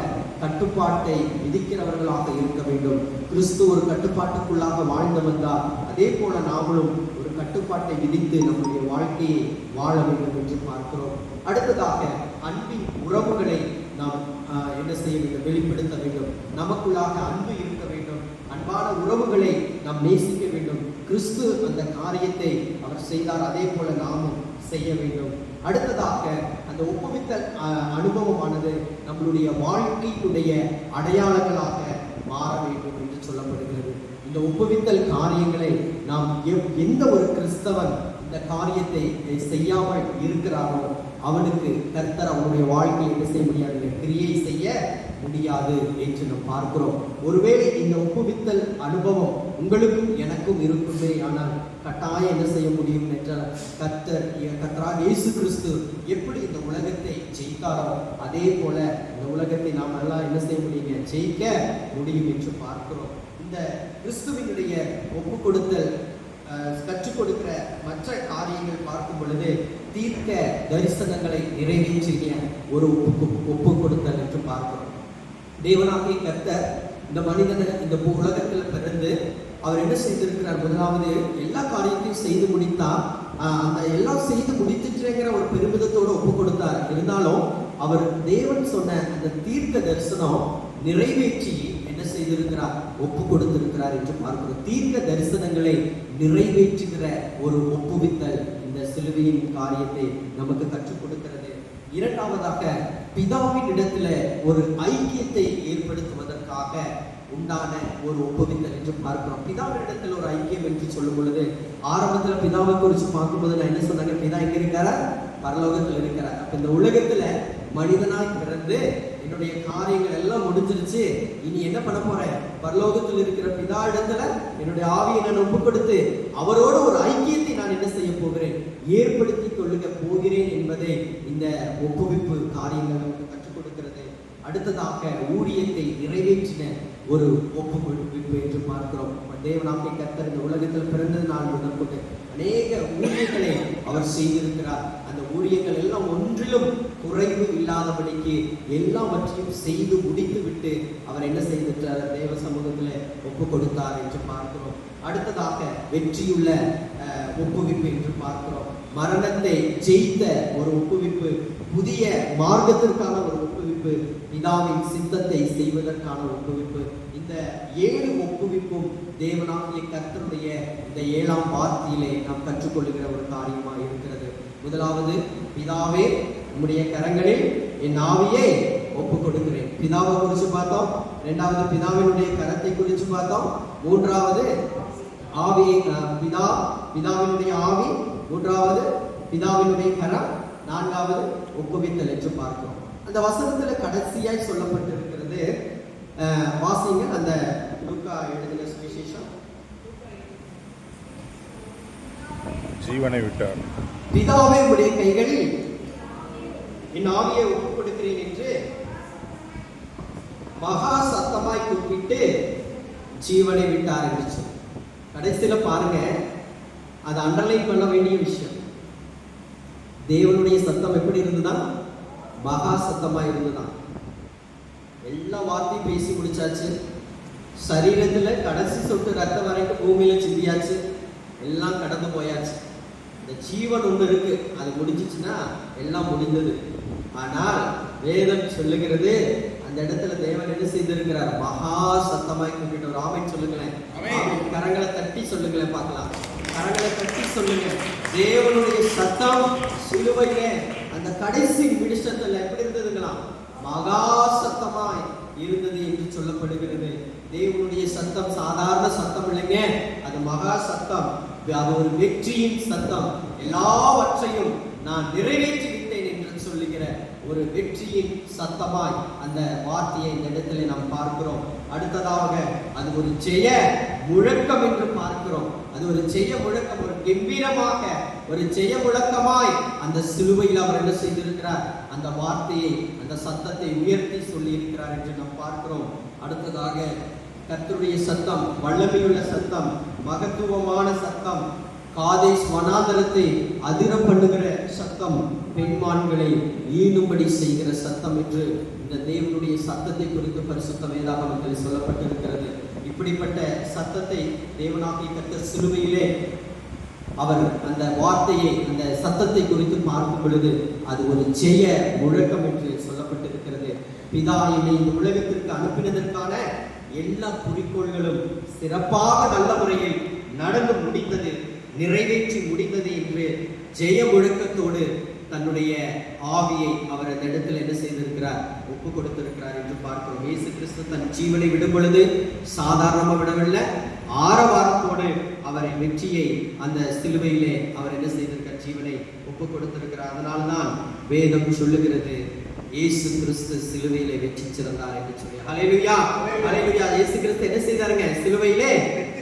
கட்டுப்பாட்டை விதிக்கிறவர்களாக இருக்க வேண்டும். கிறிஸ்து ஒரு கட்டுப்பாட்டுக்குள்ளாக வாழ்ந்து வந்தார், அதே போல நாமளும் ஒரு கட்டுப்பாட்டை விதித்து நம்முடைய வாழ்க்கையை வாழ வேண்டும் என்று பார்க்கிறோம். அடுத்ததாக, அன்பின் உறவுகளை நாம் என்ன செய்ய வேண்டும்? வெளிப்படுத்த வேண்டும். நமக்குள்ளாக அன்பு இருக்க வேண்டும். அன்பான உறவுகளை நாம் நேசிக்க வேண்டும். கிறிஸ்து அந்த காரியத்தை அவர் செய்தார், அதே போல நாமும் செய்ய வேண்டும். அடுத்ததாக, அந்த ஒப்புவித்தல் அனுபவமானது நம்மளுடைய வாழ்க்கையுடைய அடையாளங்களாக மாற வேண்டும் என்று சொல்லப்படுகிறது. இந்த ஒப்புவித்தல் காரியங்களை நாம் எந்த ஒரு கிறிஸ்தவன் இந்த காரியத்தை செய்யாமல் இருக்கிறாரோ அவனுக்கு கர்த்தர் அவனுடைய வாழ்க்கையை என்ன செய்ய முடியாது? கிரியை செய்ய முடியாது என்று நாம் பார்க்கிறோம். ஒருவேளை இந்த ஒப்புவித்தல் அனுபவம் உங்களுக்கும் எனக்கும் இருக்குமே, ஆனால் கட்டாயம் என்ன செய்ய முடியும் என்றால், கர்த்தராக இயேசு கிறிஸ்து எப்படி இந்த உலகத்தை ஜெயித்தாரோ அதே போல இந்த உலகத்தை நாம் எல்லாம் என்ன செய்ய முடியுங்க? ஜெயிக்க முடியும் என்று பார்க்கிறோம். இந்த கிறிஸ்துவினுடைய ஒப்பு கொடுத்தல் கற்றுக் கொடுக்கிற மற்ற காரியங்கள் பார்க்கும் பொழுது, தீர்க்க தரிசனங்களை நிறைவேற்றிய ஒரு ஒப்பு கொடுத்தல் என்று பார்க்கிறோம். தேவனாகிய கர்த்தர் இந்த மனிதனை இந்த உலகத்தில் பிறந்து அவர் என்ன செய்திருக்கிறார்? முதலாவது, எல்லா காரியத்தையும் செய்து முடித்தார். அந்த எல்லாம் செய்து முடித்துட்டேங்கிற ஒரு பெருமிதத்தோடு ஒப்பு கொடுத்தார். இருந்தாலும் அவர் தேவன் சொன்ன அந்த தீர்க்க தரிசனம் நிறைவேற்றி என்ன செய்திருக்கிறார்? ஒப்பு கொடுத்திருக்கிறார் என்று பார்க்கிறோம். தீர்க்க தரிசனங்களை நிறைவேற்றுகிற ஒரு ஒப்புவித்தல் இந்த சிலுவையின் காரியத்தை நமக்கு கற்றுக் கொடுக்கிறது. இரண்டாவதாக, பிதாவின் இடத்துல ஒரு ஐக்கியத்தை ஏற்படுத்துவதற்காக உண்டான ஒரு ஒப்புவித்தல் என்று பார்க்கிறோம். பிதாவின் இடத்துல ஒரு ஐக்கியம் என்று சொல்லும் பொழுது, ஆரம்பத்துல பிதாவை குறித்து பார்க்கும்போது நான் என்ன சொன்னாங்க? பிதா எங்க இருக்கிறார்? பரலோகத்தில் இருக்கிறார். அப்ப இந்த உலகத்துல மனிதனாய் பிறந்து என்னுடைய காரியங்கள் எல்லாம் முடிஞ்சிருச்சு, இனி என்ன பண்ண போறேன்? பரலோகத்தில் இருக்கிற பிதா இடத்துல என்னுடைய ஆவியை நான் ஒப்பு கொடுத்து அவரோட ஒரு ஐக்கியத்தை நான் என்ன செய்ய போகிறேன்? ஏற்படுத்தி கொள்ளுக போகிறேன் என்பதை இந்த ஒப்புவிப்பு காரியங்கள் நமக்கு கற்றுக் கொடுக்கிறது. அடுத்ததாக, ஊழியத்தை நிறைவேற்றின ஒரு ஒப்புவிப்பு என்று பார்க்கிறோம். தேவனாகிய கர்த்தர் இந்த உலகத்தில் பிறந்தது நாள் முதல் கொண்டு அநேக ஊழியர்களை அவர் செய்திருக்கிறார். அந்த ஊழியர்கள் எல்லாம் ஒன்றிலும் குறைவு இல்லாதபடிக்கு எல்லாவற்றையும் செய்து முடித்து விட்டு அவர் என்ன செய்திருக்கிறார்? தேவ சமூகத்தில் ஒப்பு கொடுத்தார் என்று பார்க்கிறோம். அடுத்ததாக, வெற்றியுள்ள ஒப்புவிப்பு என்று பார்க்கிறோம். மரணத்தை ஜெயித்த ஒரு ஒப்புவிப்பு, புதிய மார்க்கத்திற்கான ஒரு ஒப்புவிப்பு, பிதாவின் சித்தத்தை செய்வதற்கான ஒப்புவிப்பு. இந்த 7 ஒப்புவிப்பும் தேவனாகிய கர்த்தருடைய இந்த 7ஆம் வார்த்தையிலே நாம் கற்றுக்கொள்ளுகிற ஒரு காரியமாக இருக்கிறது. முதலாவது, பிதாவே உம்முடைய கரங்களில் என் ஆவியை ஒப்பு கொடுக்கிறேன். பிதாவை குறித்து பார்த்தோம். இரண்டாவது, பிதாவினுடைய கரத்தை குறித்து பார்த்தோம். மூன்றாவது, ஆவியை பிதாவினுடைய ஆவி. மூன்றாவது, பிதாவினுடைய கரம். நான்காவது, ஒப்புவித்தல் என்று பார்க்கிறோம். அந்த வசனத்துல கடைசியாய் சொல்லப்பட்டிருக்கிறது, சொல்லப்படுகிறது. வாசிங்க அந்த லூக்கா எழுதின சுவிசேஷம். ஜீவனை விட்டார். பிதாவே உடைய கைகளில் என் ஆவியை ஒப்புக் கொடுக்கிறேன் என்று மகா சத்தமாய் கூப்பிட்டு ஜீவனை விட்டார் என்று சொல்லி கடைசியில பாருங்க, அதை அண்டர்லைன் பண்ண வேண்டிய விஷயம். தேவனுடைய சத்தம் எப்படி இருந்துதான்? மகா சத்தமாய் இருந்துதான். எல்லா வார்த்தையும் பேசி முடிச்சாச்சு. சரீரத்துல கடைசி சொட்டு ரத்தம் வரைக்கும் பூமியில சிந்தியாச்சு. எல்லாம் கடந்து போயாச்சு. இந்த ஜீவன் ஒன்று இருக்கு, அது முடிஞ்சிச்சுன்னா எல்லாம் முடிந்தது. ஆனால் வேதம் சொல்லுகிறது, அந்த இடத்துல தேவன் என்ன செய்திருக்கிறார்? மகா சத்தமாய் கூப்பிட்டு ஒரு ஆமென் சொல்லுங்களேன். கரங்களை தட்டி சொல்லுங்களேன் பார்க்கலாம். கரங்களை தட்டி சொல்லுங்க. தேவனுடைய சத்தம் சிலுவையிலே அந்த கடைசி நிமிஷத்துல எப்படி இருந்ததுங்களா? மகா சத்தமாய் இருந்தது என்று சொல்லப்படுகிறது. தேவனுடைய சத்தம் சாதாரண சத்தம் இல்லைங்க, அது மகா சத்தம். அது ஒரு வெற்றியின் சத்தம். எல்லாவற்றையும் நான் நிறைவேற்றி விட்டேன் என்று சொல்லுகிற ஒரு வெற்றியின் சத்தமாய் அந்த வார்த்தையை இந்த இடத்துல நாம் பார்க்கிறோம். அடுத்ததாக அது ஒரு ஜெய முழக்கம் என்று பார்க்கிறோம். அது ஒரு ஜெய முழக்கம், ஒரு கம்பீரமாக ஒரு ஜெய முழக்கமாய் அந்த சிலுவையில் அவர் என்ன செய்திருக்கிறார்? அந்த வார்த்தையை, அந்த சத்தத்தை உயர்த்தி சொல்லி இருக்கிறார் என்று நாம் பார்க்கிறோம். அடுத்ததாக கர்த்தருடைய சத்தம் வல்லமையுள்ள சத்தம், மகத்துவமான சத்தம், காதேஸ் வனாந்தரத்தை அதிர பண்ணுகிற சத்தம், பெண்மான்களை ஈனும்படி செய்கிற சத்தம் என்று இந்த தேவனுடைய சத்தத்தை குறித்து பரிசுத்த வேதாகமத்தில் சொல்லப்பட்டிருக்கிறது. இப்படிப்பட்ட சத்தத்தை தேவனாகிய கர்த்தர் சிலுவையிலே அவர் அந்த வார்த்தையை, அந்த சத்தத்தை குறித்து பார்க்கும் பொழுது அது ஒரு ஜெய முழக்கம் என்று சொல்லப்பட்டிருக்கிறது. பிதா என்னை இந்த உலகத்திற்கு அனுப்பினதற்கான எல்லா குறிக்கோள்களும் சிறப்பாக நல்ல முறையில் நடந்து முடிந்தது, நிறைவேற்றி முடிந்தது என்று ஜெய முழக்கத்தோடு தன்னுடைய ஆவியை அவர் அந்த இடத்துல என்ன செய்திருக்கிறார்? ஒப்பு கொடுத்திருக்கிறார் என்று பார்க்கிறோம். இயேசு கிறிஸ்து தன் ஜீவனை விடும் பொழுது சாதாரணமாக விடவில்லை, ஆரவாரத்தோடு அவரை வெற்றியை அந்த சிலுவையிலே அவர் என்ன செய்திருக்கிறார்? ஜீவனை ஒப்பு கொடுத்திருக்கிறார். அதனால்தான் வேதம் சொல்லுகிறது, இயேசு கிறிஸ்து சிலுவையிலே வெற்றி சிறந்தார் என்று சொல்லி. ஹல்லேலூயா, ஹல்லேலூயா. இயேசு கிறிஸ்து என்ன செய்தாருங்க? சிலுவையிலே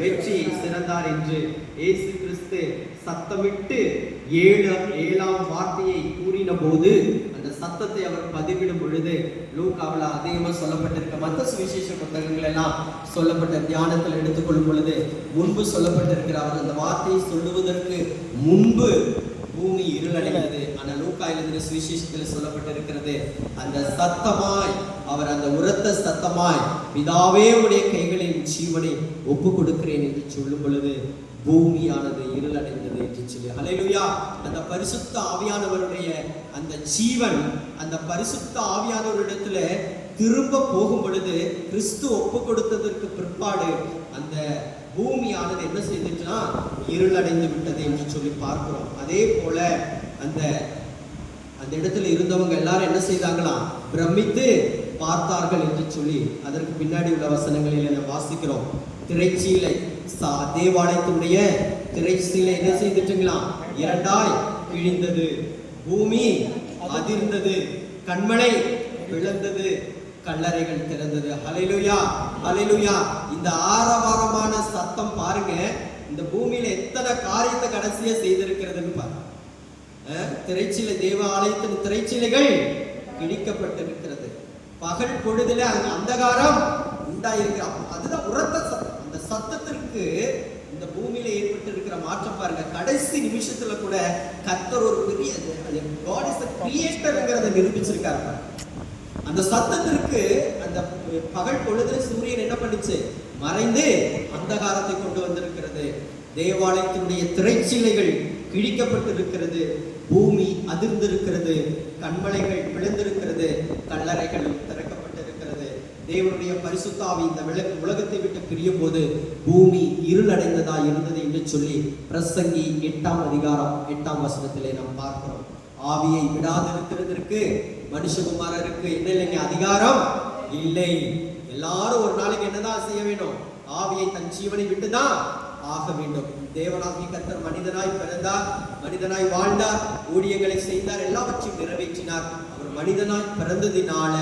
வெற்றி சிறந்தார் என்று இயேசு கிறிஸ்து சத்தமிட்டு ஏழாம் வார்த்தையை கூறின போது அந்த சத்தத்தை அவர் பதிவிடும் பொழுது லூக்காவில் அதிகமாக சொல்லப்பட்டிருக்க மற்ற சுவிசேஷ புத்தகங்கள் எல்லாம் சொல்லப்பட்ட தியானத்தில் எடுத்துக்கொள்ளும் பொழுது முன்பு சொல்லப்பட்டிருக்கிற அவர் அந்த வார்த்தையை சொல்லுவதற்கு முன்பு பூமி இருளடைந்தது. ஆனால் லூக்கா எழுதின சுவிசேஷத்தில் சொல்லப்பட்டிருக்கிறது, அந்த சத்தமாய் அவர் அந்த உரத்த சத்தமாய் பிதாவே உடைய கைகளின் ஜீவனை ஒப்பு கொடுக்கிறேன் என்று சொல்லும் பொழுது பூமியானது இருளடைந்தது என்று சொல்லி. ஹல்லேலூயா. அந்த பரிசுத்த ஆவியானவருடைய அந்த ஜீவன் அந்த பரிசுத்த ஆவியானவரிடத்துல திரும்ப போகும் பொழுது கிறிஸ்து ஒப்பு கொடுத்ததற்கு பிற்பாடு அந்த பூமியானது என்ன செய்துச்சுன்னா இருளடைந்து விட்டது என்று சொல்லி பார்க்கிறோம். அதே போல அந்த இடத்துல இருந்தவங்க எல்லாரும் என்ன செய்தாங்களாம்? பிரமித்து பார்த்தார்கள் என்று சொல்லி அதற்கு பின்னாடி உள்ள வசனங்களில் நம்ம வாசிக்கிறோம். திரைச்சீலை, தேவாலயத்தினுடைய திரைச்சீலை என்ன செய்துட்டுங்களாம்? இரண்டாய் கிழிந்தது, பூமி அதிர்ந்தது, கண்மலை விழுந்தது, கல்லறைகள் திறந்தது. ஹல்லேலூயா, ஹல்லேலூயா. இந்த ஆரவாரமான சத்தம் பாருங்க, இந்த பூமியில எத்தனை காரியத்தை கடைசியா செய்திருக்கிறதுன்னு பாருங்க. திரைச்சீலை, தேவாலயத்தின் திரைச்சீலைகள் கிழிக்கப்பட்டிருக்கிறது. பகல் பொழுதுல அந்த அந்தகாரம் உண்டாயிருக்கு. அதுதான் உரத்த சத்தம். அந்த சத்தத்திற்கு இந்த பூமியில ஏற்பட்டு இருக்கிற மாற்றம் பாருங்க. கடைசி நிமிஷத்துல கூட கர்த்தர் ஒரு பெரிய God is the creator நிரூபிச்சிருக்காரு. அந்த சத்தத்திற்கு அந்த பகல் பொழுது சூரியன் என்ன பண்ணுச்சு? மறைந்து அந்தகாரத்தை கொண்டு வந்திருக்கிறது. தேவாலயத்தினுடைய திரைச்சீலைகள் கிழிக்கப்பட்டிருக்கிறது, பூமி அதிர்ந்திருக்கிறது, கண்மலைகள் விழுந்திருக்கிறது, கல்லறைகளும் திறக்கப்பட்டிருக்கிறது. தேவனுடைய பரிசுத்த ஆவி இந்த உலகத்தை விட்டு பிரியும் போது பூமி இருளடைந்ததா இருந்தது என்று சொல்லி பிரசங்கி 8ஆம் அதிகாரம் 8ஆம் வசனத்திலே நாம் பார்க்கிறோம். ஆவியை விடாதிருக்கிறதற்கு மனுஷகுமாரருக்கு என்ன இல்லைங்க? அதிகாரம் இல்லை. எல்லாரும் ஒரு நாளைக்கு என்னதான் செய்ய வேண்டும்? ஆவியை தன் ஜீவனை விட்டுதான் ஆக வேண்டும். தேவனாகிய கர்த்தர் மனிதனாய் பிறந்தார், மனிதனாய் வாழ்ந்தார், ஊழியங்களை செய்தார், எல்லாவற்றையும் நிறைவேற்றினார். அவர் மனிதனாய் பிறந்ததினால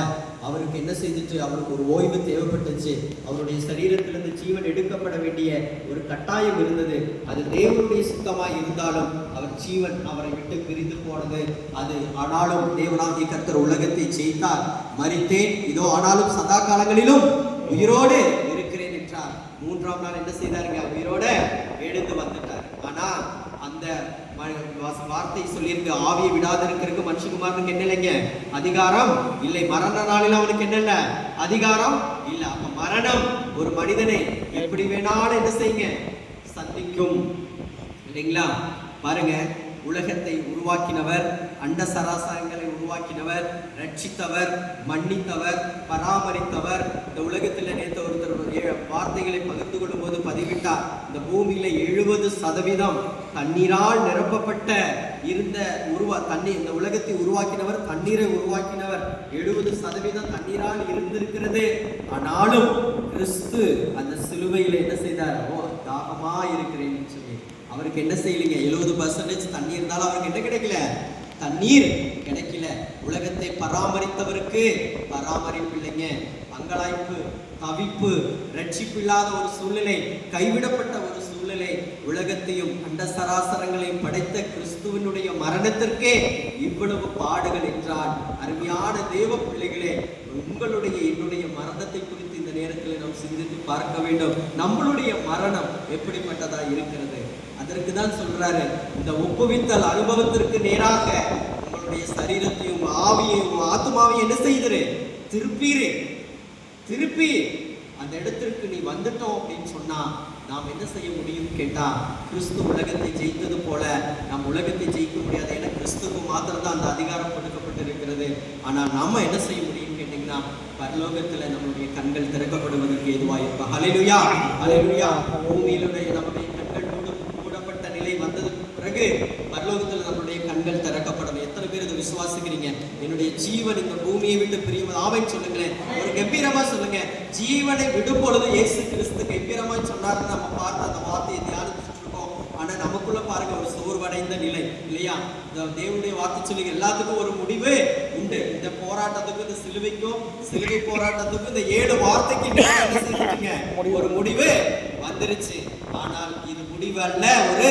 அவருக்கு என்ன செய்துச்சு? அவருக்கு ஒரு ஓய்வு தேவைப்பட்டுச்சு. அவருடைய சரீரத்திலிருந்து ஜீவன் எடுக்கப்பட வேண்டிய ஒரு கட்டாயம் இருந்தது. அது தேவனுடைய சித்தமாய் இருந்தாலும் அவர் ஜீவன் அவரை விட்டு பிரிந்து போனது. அது ஆனாலும் தேவனாகிய கர்த்தர் உலகத்தை ஜெயித்தார். மரித்தேன், இதோ ஆனாலும் சதா காலங்களிலும் உயிரோடு இருக்கிறேன் என்றார். மூன்றாம் நாள் என்ன செய்தாருங்க? உயிரோட எழுந்து வந்துட்டார். ஆனா அந்த வார்த்தை சொல்லியிருக்கு, ஆவியை விடாத இருக்கிறதுக்கு மனுஷகுமாரனுக்கு என்ன இல்லைங்க? அதிகாரம் இல்லை. மரண நாளில் அவனுக்கு என்ன இல்லை? அதிகாரம் இல்ல. அப்ப மரணம் ஒரு மனிதனை எப்படி வேணாலும் என்ன செய்யுங்க? சந்திக்கும் இல்லைங்களா? பாருங்க, உலகத்தை உருவாக்கினவர், அண்ட சராசரங்களை உருவாக்கினவர், ரட்சித்தவர், மன்னித்தவர், பராமரித்தவர். இந்த உலகத்தில் நேற்று ஒருத்தர் வார்த்தைகளை பகிர்ந்து கொள்ளும் போது பதிவிட்டார், இந்த பூமியில 70% தண்ணீரால் நிரப்பப்பட்ட இருந்த தண்ணீர், இந்த உலகத்தை உருவாக்கினவர், தண்ணீரை உருவாக்கினவர். 70% தண்ணீரால் இருந்திருக்கிறது. ஆனாலும் கிறிஸ்து அந்த சிலுவையில என்ன செய்தார்? தாகமா இருக்கிறேன்னு சொல்லி அவருக்கு என்ன செய்யலைங்க? 70% தண்ணி இருந்தாலும் அவருக்கு என்ன கிடைக்கல? தண்ணீர் கிடைக்கல. உலகத்தை பராமரித்தவருக்கு பராமரிப்பு இல்லைங்க. அங்கலாய்ப்பு, தவிப்பு, ரட்சிப்பு இல்லாத ஒரு சூழ்நிலை, கைவிடப்பட்ட ஒரு சூழ்நிலை. உலகத்தையும் அண்ட சராசரங்களையும் படைத்த கிறிஸ்துவனுடைய மரணத்திற்கே இவ்வளவு பாடுகள் என்றால், அருமையான தேவ பிள்ளைகளே, உங்களுடைய என்னுடைய மரணத்தை குறித்து இந்த நேரத்தில் நாம் சிந்தித்து பார்க்க வேண்டும். நம்மளுடைய மரணம் எப்படிப்பட்டதா இருக்கிறது? அதற்கு தான் சொல்றாரு, இந்த ஒப்புவித்தல் அனுபவத்திற்கு நேராக உங்களுடைய சரீரத்தையும் ஆவியையும் ஆத்மாவையும் என்ன செய்திரு? திருப்பி அந்த இடத்திற்கு நீ வந்துட்டோம் அப்படின்னு சொன்னா நாம் என்ன செய்ய முடியும் கேட்டா, கிறிஸ்து உலகத்தை ஜெயித்தது போல நாம் உலகத்தை ஜெயிக்க முடியாது. ஏன்னா கிறிஸ்துக்கு மாத்திரம் தான் அந்த அதிகாரம் கொடுக்கப்பட்டு இருக்கிறது. ஆனால் நாம என்ன செய்ய முடியும் கேட்டீங்கன்னா, பரலோகத்துல நம்மளுடைய கண்கள் திறக்கப்படுவதற்கு ஏதுவாயிருக்கும். ஹல்லேலூயா, ஹல்லேலூயா. பூமியிலுடைய நம்முடைய கண்கள் மூடப்பட்ட நிலை வந்தது பிறகு பரலோகத்தில் நம்மளுடைய கண்கள் திறக்கப்படும். எத்தனை பேர் இதை விசுவாசிக்கிறீங்க? என்னுடைய ஜீவன் இந்த பூமியை விட்டு பிரியும் ஆவைன்னு சொல்லுங்களேன். ஒரு கம்பீரமா சொல்லுங்க. ஜீவனை விடும் பொழுது இயேசு கிறிஸ்து கம்பீரமா சொன்னாருன்னு நம்ம பார்த்து அந்த வார்த்தையை தியானிச்சுட்டு இருக்கோம். ஆனா நமக்குள்ள பாருங்க ஒரு சோர்வடைந்த நிலை இல்லையா? இந்த தேவனுடைய வார்த்தை சொல்லி எல்லாத்துக்கும் ஒரு முடிவு உண்டு. இந்த போராட்டத்துக்கும், இந்த சிலுவை போராட்டத்துக்கும், இந்த 7 வார்த்தைக்கு ஒரு முடிவு வந்துருச்சு. ஆனால் இது முடிவு அல்ல, ஒரு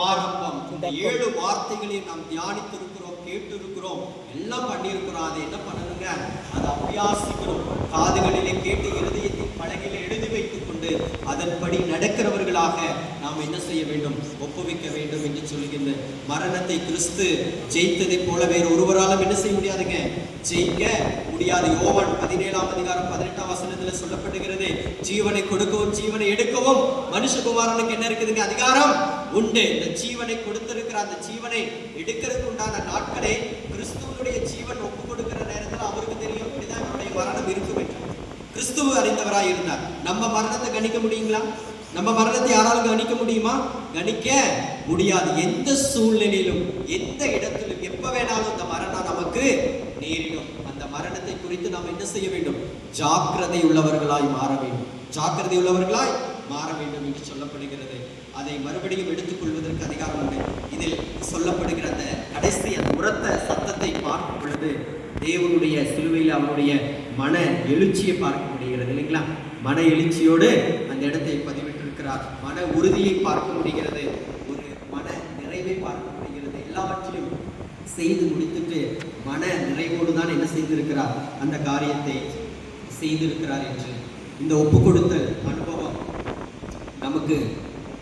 ஆரம்பம். இந்த 7 வார்த்தைகளையும் நாம் தியானித்திருக்கிறோம், கேட்டு இருக்கிறோம், எல்லாம் பண்ணியிருக்கிறோம். அதை என்ன பண்ணணுங்க? அதை அபியாசிக்கணும். காதுகளிலே கேட்டு இருதயத்தின் பலகையில எழுதி வைத்துக் கொண்டு அதன்படி நடக்கிறவர்களாக நாம் என்ன செய்ய வேண்டும்? ஒப்புவிக்க வேண்டும் என்று சொல்லுகின்ற மரணத்தை கிறிஸ்து ஜெயித்ததை போல வேறு ஒருவராலும் என்ன செய்ய முடியாதுங்க? ஜெயிக்க முடியாது. யோவான் 17ஆம் அதிகாரம் 18ஆம் வசனத்துல சொல்லப்படுகிறது, ஜீவனை கொடுக்கவும் ஜீவனை எடுக்கவும் மனுஷகுமாரனுக்கு என்ன இருக்குதுங்க? அதிகாரம் உண்டு. இந்த ஜீவனை கொடுத்திருக்கிற அந்த ஜீவனை எடுக்கிறதுக்கு உண்டான நாட்களே கிறிஸ்துவனுடைய ஜீவன் ஒப்பு கொடுக்கிற நேரத்தில் அவருக்கு தெரியும் இப்படிதான் என்னுடைய மரணம் இருக்கும் என்று. கிறிஸ்துவ அறிந்தவராய் இருந்தார். நம்ம மரணத்தை கணிக்க முடியுங்களா? நம்ம மரணத்தை யாராலும் கணிக்க முடியுமா? கணிக்க முடியாது. எந்த சூழ்நிலையிலும், எந்த இடத்திலும், எப்ப வேணாலும் இந்த மரணம் நமக்கு நேரிடும். அந்த மரணத்தை குறித்து நாம் என்ன செய்ய வேண்டும்? ஜாக்கிரதை உள்ளவர்களாய் மாற வேண்டும். ஜாக்கிரதை உள்ளவர்களாய் மாற வேண்டும் என்று சொல்லப்படுகிறது. அதை மறுபடியும் எடுத்துக்கொள்வதற்கு அதிகாரம் உண்டு. இதில் சொல்லப்படுகிற அந்த கடைசி அந்த உரத்த சத்தத்தை பார்க்கும் பொழுது தேவனுடைய சிலுவையில் அவருடைய மன எழுச்சியை பார்க்க முடிகிறது இல்லைங்களா? மன எழுச்சியோடு அந்த இடத்தை பதிவிட்டிருக்கிறார். மன உறுதியை பார்க்க முடிகிறது, ஒரு மன நிறைவை பார்க்க முடிகிறது. எல்லாவற்றையும் செய்து முடித்துட்டு மன நிறைவோடு தான் என்ன செய்திருக்கிறார்? அந்த காரியத்தை செய்திருக்கிறார் என்று இந்த ஒப்பு கொடுத்தல் அனுபவம் நமக்கு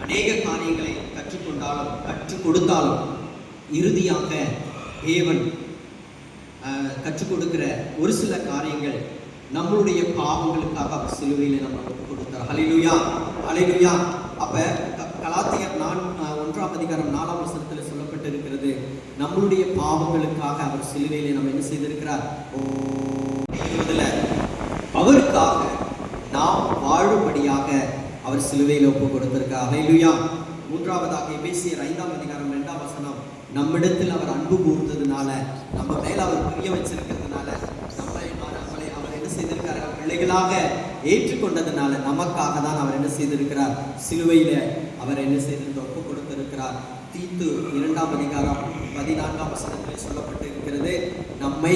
அநேக காரியங்களை கற்றுக் கொடுத்தாலும் இறுதியாக தேவன் கற்றுக் கொடுக்கிற ஒரு சில காரியங்கள் நம்மளுடைய பாவங்களுக்காக அவர் சிலுவையில் நம்ம ஒப்புக் கொடுத்தார். ஹல்லேலூயா, ஹல்லேலூயா. அப்ப கலாத்தியர் 1ஆம் அதிகாரம் 4ஆம் வசனத்தில் சொல்லப்பட்டிருக்கிறது, நம்மளுடைய பாவங்களுக்காக அவர் சிலுவையிலே நம்ம என்ன செய்திருக்கிறார்? அவருக்காக நாம் வாழும்படியாக அவர் சிலுவையில் ஒப்பு கொடுத்திருக்கார். ஹல்லேலூயா. மூன்றாவதாக எபேசியர் 5ஆம் அதிகாரம் 2ஆம் வசனம், நம்மிடத்தில் அவர் அன்பு கூர்ந்ததுனால, நம்ம மேல அவர் பிரிய வச்சிருக்கிறதுனால நம்மளை அவர் என்ன செய்திருக்காரு, பிள்ளைகளாக ஏற்றுக்கொண்டதுனால நமக்காக தான் அவர் என்ன செய்திருக்கிறார், சிலுவையில அவர் என்ன செய்திருக்க ஒப்பு கொடுத்திருக்கிறார். தீத்து 2ஆம் அதிகாரம் 14ஆம் வசனத்தில் சொல்லப்பட்டு இருக்கிறது, நம்மை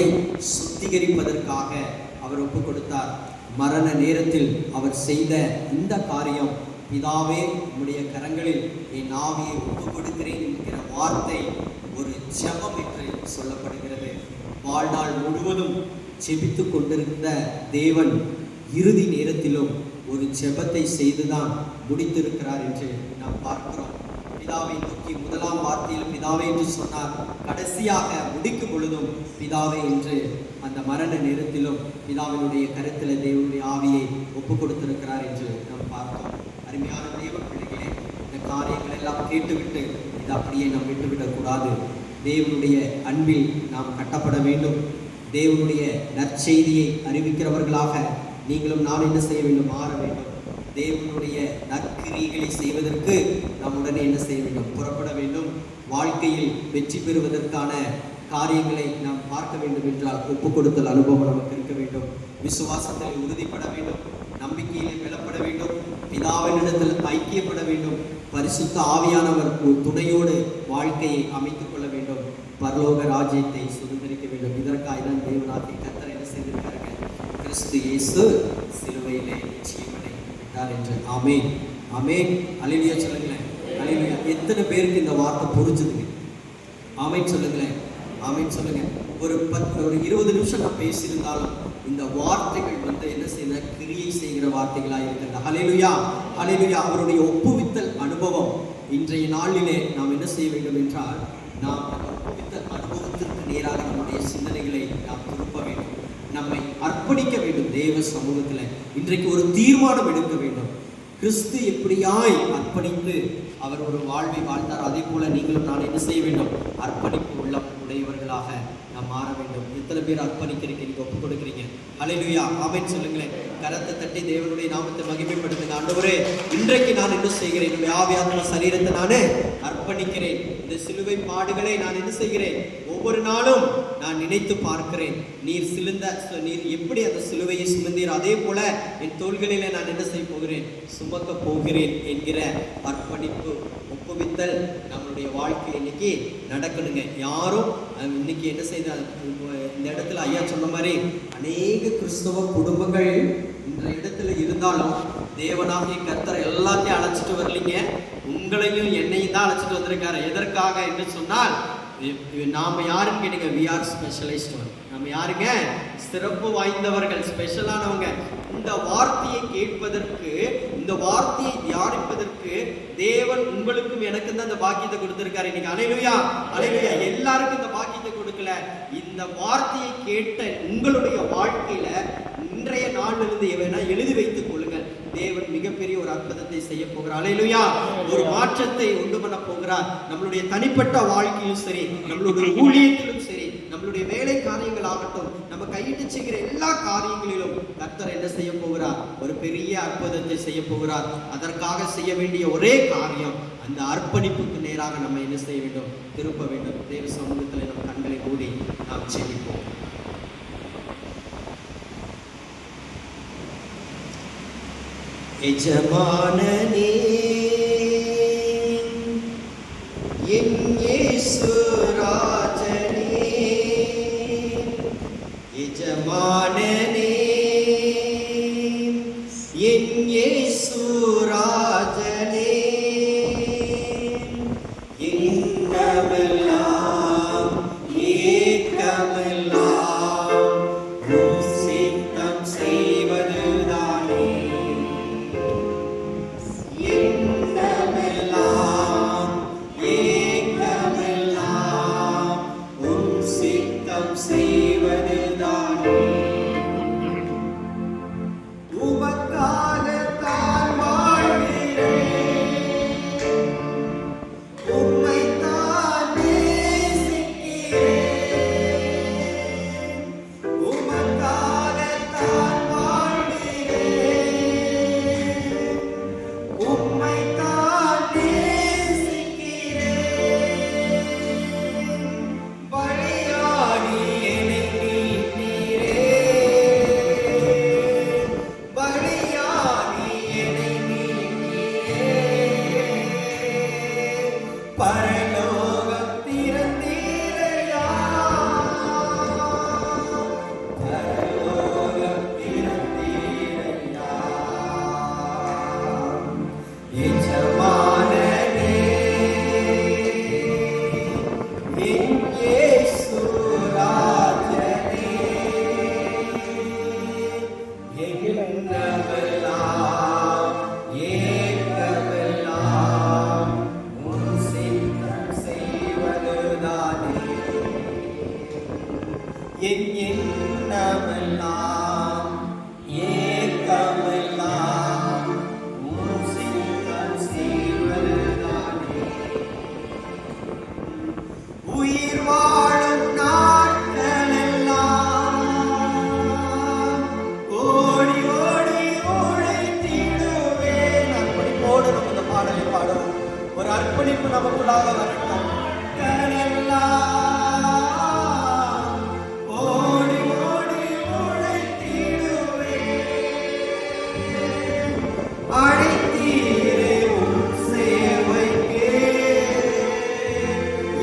சுத்திகரிப்பதற்காக அவர் ஒப்பு கொடுத்தார். மரண நேரத்தில் அவர் செய்த இந்த காரியம், பிதாவே உம்முடைய கரங்களில் என் ஆவியை ஒப்பு கொடுக்கிறேன் என்கிற வார்த்தை ஒரு ஜெபம் என்று சொல்லப்படுகிறது. வாழ்நாள் முழுவதும் ஜெபித்து கொண்டிருந்த தேவன் இறுதி நேரத்திலும் ஒரு ஜெபத்தை செய்துதான் முடித்திருக்கிறார் என்று நாம் பார்க்கிறோம். பிதாவை நோக்கி முதலாம் வார்த்தையில் பிதாவே என்று சொன்னார், கடைசியாக முடிக்கும் பொழுதும் பிதாவே என்று அந்த மரண நேரத்திலும் பிதாவினுடைய கருத்தில் தேவனுடைய ஆவியை ஒப்பு கொடுத்திருக்கிறார் என்று நாம் பார்த்தோம். அருமையான தேவ பிள்ளைகளே, இந்த காரியங்கள் எல்லாம் கேட்டுவிட்டு இது அப்படியே நாம் விட்டுவிடக்கூடாது. தேவனுடைய அன்பில் நாம் கட்டப்பட வேண்டும். தேவனுடைய நற்செய்தியை அறிவிக்கிறவர்களாக நீங்களும் நான் என்ன செய்ய வேண்டும், மாற வேண்டும். தேவனுடைய நற்கிரியைகளை செய்வதற்கு நாம் உடனே என்ன செய்ய வேண்டும், புறப்பட வேண்டும். வாழ்க்கையில் வெற்றி பெறுவதற்கான காரியங்களை நாம் பார்க்க வேண்டும் என்றால் ஒப்பு கொடுத்தல் அனுபவம் நமக்கு இருக்க வேண்டும். விசுவாசத்தில் உறுதிப்பட வேண்டும், நம்பிக்கையிலே பலப்பட வேண்டும், பிதாவினிடத்தில் ஐக்கியப்பட வேண்டும், பரிசுத்த ஆவியானவர் துணையோடு வாழ்க்கையை அமைத்துக் கொள்ள வேண்டும், பரலோக ராஜ்யத்தை சுதந்திரிக்க வேண்டும். இதற்காக தான் தேவனாகிய கர்த்தர் என்ன செய்திருக்காருங்க, கிறிஸ்து இயேசு சிலுவையிலே ஜீவனை விட்டார் என்று. ஆமென், ஆமென், அல்லேலூயா சொல்லுங்களேன், அல்லேலூயா. எத்தனை பேருக்கு இந்த வார்த்தை புரிஞ்சுதுங்க? ஆமென் சொல்லுங்களேன், ஆமென் சொல்லுங்க. ஒரு 20 நிமிஷம் நான் பேசியிருந்தாலும் இந்த வார்த்தைகள் என்ன செய்ய, கிரியை செய்கிற வார்த்தைகளாக இருக்கிறது. ஹல்லேலூயா, ஹல்லேலூயா. அவருடைய ஒப்புவித்தல் அனுபவம் இன்றைய நாளிலே நாம் என்ன செய்ய வேண்டும் என்றால், நாம் அந்த ஒப்புவித்தல் அனுபவத்திற்கு நேராக நம்முடைய சிந்தனைகளை நாம் திருப்ப வேண்டும், நம்மை அர்ப்பணிக்க வேண்டும். தேவ சமூகத்தில் இன்றைக்கு ஒரு தீர்மானம் எடுக்க வேண்டும். கிறிஸ்து எப்படியாய் அர்ப்பணித்து அவர் ஒரு வாழ்வை வாழ்ந்தார், அதே போல நீங்களும் நான் என்ன செய்ய வேண்டும், அர்ப்பணிப்பு உள்ள உடையவர்களாக நாம் மாற வேண்டும். எத்தனை பேர் அர்ப்பணிக்கிறீங்க, நீங்க ஒப்பு கொடுக்குறீங்க? ஹல்லேலூயா, ஆமென் சொல்லுங்களேன். கரத்தை தட்டி தேவனுடைய நாமத்தை மகிமைப்படுத்துங்க. ஆண்டவரே, இன்றைக்கு நான் என்ன செய்கிறேன், என்னுடைய ஆவியாத்ம சரீரத்தை நானே அர்ப்பணிக்கிறேன். இந்த சிலுவை பாடுகளை நான் என்ன செய்கிறேன், ஒவ்வொரு நாளும் நான் நினைத்து பார்க்கிறேன். நீர் எப்படி அந்த சிலுவையை சுமந்தீர், அதே போல என் தோள்களிலே நான் என்ன செய்ய போகிறேன், சுமக்க போகிறேன் என்கிற அர்ப்பணிப்பு ஒப்புவித்தல் நம்மளுடைய வாழ்க்கையில் இன்னைக்கு நடக்கணுங்க. யாரும் இன்னைக்கு என்ன செய்த, இந்த இடத்துல ஐயா சொன்ன மாதிரி அநேக கிறிஸ்தவ குடும்பங்கள் இந்த இடத்துல இருந்தாலும் தேவனாகிய கர்த்தர் எல்லாத்தையும் அழைச்சிட்டு வரலீங்க, உங்களையும் என்னையும் தான் அழைச்சிட்டு வந்திருக்காரு. எதற்காக என்று சொன்னால், நாம யாருன்னு கேட்டீங்க, வி ஆர் ஸ்பெஷலைஸ்ட் ஒன். நம்ம யாருங்க, சிறப்பு வாய்ந்தவர்கள், ஸ்பெஷலானவங்க. இந்த வார்த்தையை கேட்பதற்கு, இந்த வார்த்தையை தியானிப்பதற்கு தேவன் உங்களுக்கும் எனக்கும் தான் இந்த பாக்கியத்தை கொடுத்திருக்காரு. இன்னைக்கு அல்லேலூயா, அல்லேலூயா. எல்லாருக்கும் இந்த பாக்கியத்தை கொடுக்கல. இந்த வார்த்தையை கேட்ட உங்களுடைய வாழ்க்கையில இன்றைய நாளிலிருந்து எவனா எழுதி வைத்துக் கொள்ளுங்கள். தேவன் மிகப்பெரிய ஒரு அற்புதத்தை செய்ய போகிறார். அல்லேலூயா. ஒரு மாற்றத்தை உண்டு பண்ண போகிறார். நம்மளுடைய தனிப்பட்ட வாழ்க்கையிலும் சரி, நம்மளுடைய ஊழியத்திலும் சரி, நம்மளுடைய வேலை காரியங்கள் ஆகட்டும், நம்ம கையிட்டு செய்கிற எல்லா காரியங்களிலும் கர்த்தர் என்ன செய்ய போகிறார், ஒரு பெரிய அற்புதத்தை செய்ய போகிறார். அதற்காக செய்ய வேண்டிய ஒரே காரியம், அந்த அர்ப்பணிப்புக்கு நேராக நம்ம என்ன செய்ய வேண்டும், திருப்ப வேண்டும். தேவ சமூகத்தில் நம் கண்களை மூடி நாம் ஜெபிப்போம். எஜமானனே, என் இயேசு ராஜனே, எஜமானனே, என் இயேசு ராஜனே, என்னவெல்லாம் ஏக்கமெல்லாம் சித்தம் செய்வதுதானே, என்னவெல்லாம் ஏக்கமெல்லாம் எஜமானனே, என் இயேசு ராஜனே, எண்ணமெல்லாம் ஏக்கமெல்லாம் உன் சித்தம் செய்வதுதானே. என் எண்ணமெல்லாம் ஏக்கமெல்லாம் உன் சித்தம் செய்வதுதானே. உயிர் வாழும் நாட்களெல்லாம் ஓடி ஓடி உழைத்திடுவேன். அர்ப்பணிப்போடு நம்ம இந்த பாடலை பாடுவோம். ஒரு அர்ப்பணிப்பு நமக்குள்ளாக வரட்டும். நாட்களெல்லாம் ஓடி ஓடி உழைத்திடுவேன். அழைத்தீரே உன் சேவைக்கே,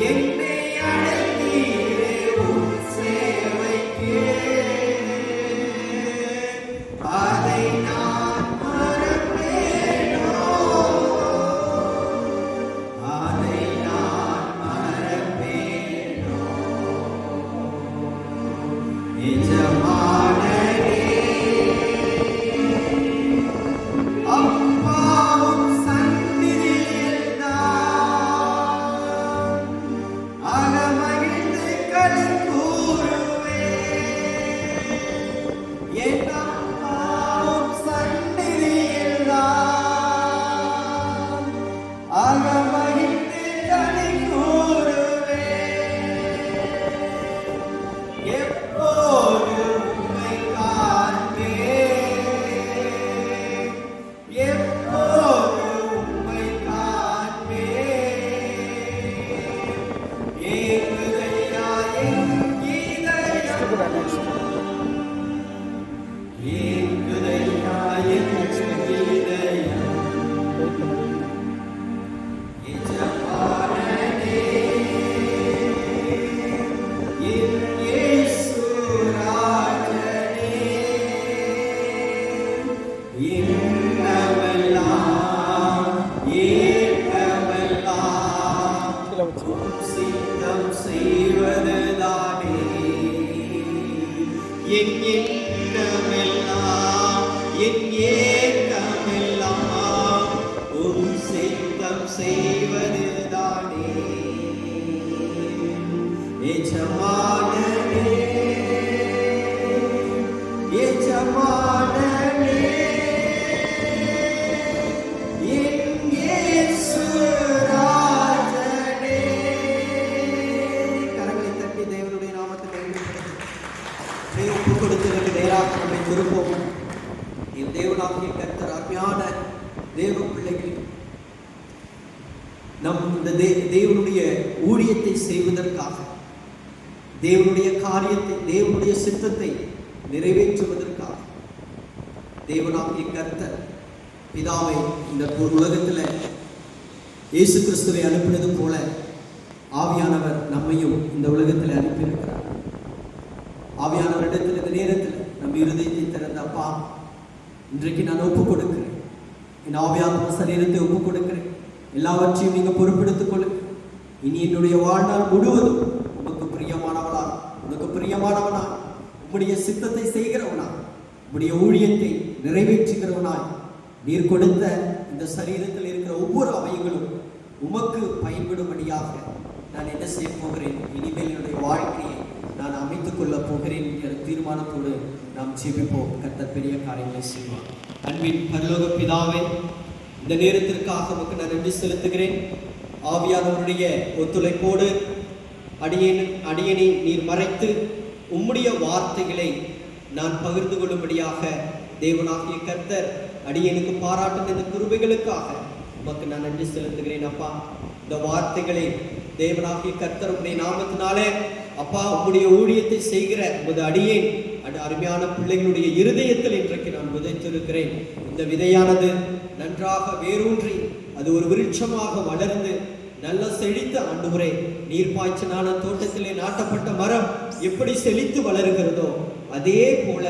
என்னை அழைத்தீரே உன் சேவைக்கே, அதை நான் மறப்பேனோ, அதை நான் மறப்பேனோ. எஜமானனே, அப்பாவும் சந்நிதியில் நான் அகமகிழ்ந்து களி கூறுவேன். என் அப்பாவும் சந்நிதியில் நான் அகமகிழ்ந்து களி கூறுவேன். எப்போது உம்மை காண்பேன், எப்போது உம்மை காண்பேன். ஏங்குதையா என் இதயம், ஏங்குதையா என் இதயம். எஜமானனே, என் இயேசு ராஜனே, எண்ணமெல்லாம் ஏக்கமெல்லாம் உம் சித்தம் செய்வதுதானே. என் எண்ணமெல்லாம் என் ஏக்கமெல்லாம் உம் சித்தம் செய்வதுதானே. எஜமானனே, எஜமானனே, என் இயேசு ராஜனே. கரங்களை தட்டி தேவனுடைய நாமத்தை மகிமைப்படுத்தி ஒப்பு கொடுத்ததற்கு நேராக நம்மை திருப்போம். என் தேவனாகிய கர்த்தர் அருமையான தேவ பிள்ளைகள், நம் இந்த தேவனுடைய ஊழியத்தை செய்வதற்காக, தேவனுடைய காரியத்தை, தேவனுடைய சித்தத்தை நிறைவேற்றுவதற்காக தேவனாகிய கர்த்தர் பிதாவை இந்த உலகத்தில் இயேசு கிறிஸ்துவை அனுப்பினது போல ஆவியானவர் நம்மையும் இந்த உலகத்தில் அனுப்பியிருக்கிறார். ஆவியானவரிடத்தில் இந்த நேரத்தில் நம் இருதயத்தை திறந்த அப்பா, இன்றைக்கு நான் ஒப்புக் கொடுக்கிறேன், என் ஆவியானவ சரீரத்தை ஒப்புக் கொடுக்கிறேன், எல்லாவற்றையும் நீங்கள் பொறுப்பெடுத்துக் கொள்ளுங்க. இனி என்னுடைய வாழ்நாள் முழுவதும் உமக்கு பிரியமானவனா, உனக்கு பிரியமானவனா, உம்முடைய சித்தத்தை செய்கிறவனா, உம்முடைய ஊழியத்தை நிறைவேற்றுகிறவனாய் நீர் கொடுத்த இந்த சரீரத்தில் இருக்கிற ஒவ்வொரு அவயங்களும் உமக்கு பயன்படும்படியாக நான் என்ன செய்ய போகிறேன், இனிமேல் என்னுடைய வாழ்க்கையை நான் அமைத்துக் கொள்ளப் போகிறேன் என்கிற தீர்மானத்தோடு நாம் ஜெபிப்போம். கர்த்தர் பெரிய காரியங்களை செய்வார். அன்பின் பரலோக பிதாவே, இந்த நேரத்திற்காக உமக்கு நான் நன்றி செலுத்துகிறேன். ஆவியானவருடைய ஒத்துழைப்போடு அடியனை நீர் மறைத்து உம்முடைய வார்த்தைகளை நான் பகிர்ந்து கொள்ளும்படியாக தேவனாகிய கர்த்தர் அடியனுக்கு பாராட்டின இந்த கிருபைகளுக்காக உமக்கு நான் நன்றி செலுத்துகிறேன். அப்பா, இந்த வார்த்தைகளை தேவனாகிய கர்த்தர் உம்முடைய நாமத்தினாலே அப்பா உம்முடைய ஊழியத்தை செய்கிற உமது அடியேன் அருமையான பிள்ளைகளுடைய இருதயத்தில் இன்றைக்கு நான் விதைத்திருக்கிறேன். இந்த விதையானது நன்றாக வேரூன்றி அது ஒரு விருட்சமாக வளர்ந்து நல்ல செழித்த ஆண்டவரே, நீர்ப்பாய்ச்சலான தோட்டத்திலே நாட்டப்பட்ட மரம் எப்படி செழித்து வளருகிறதோ அதே போல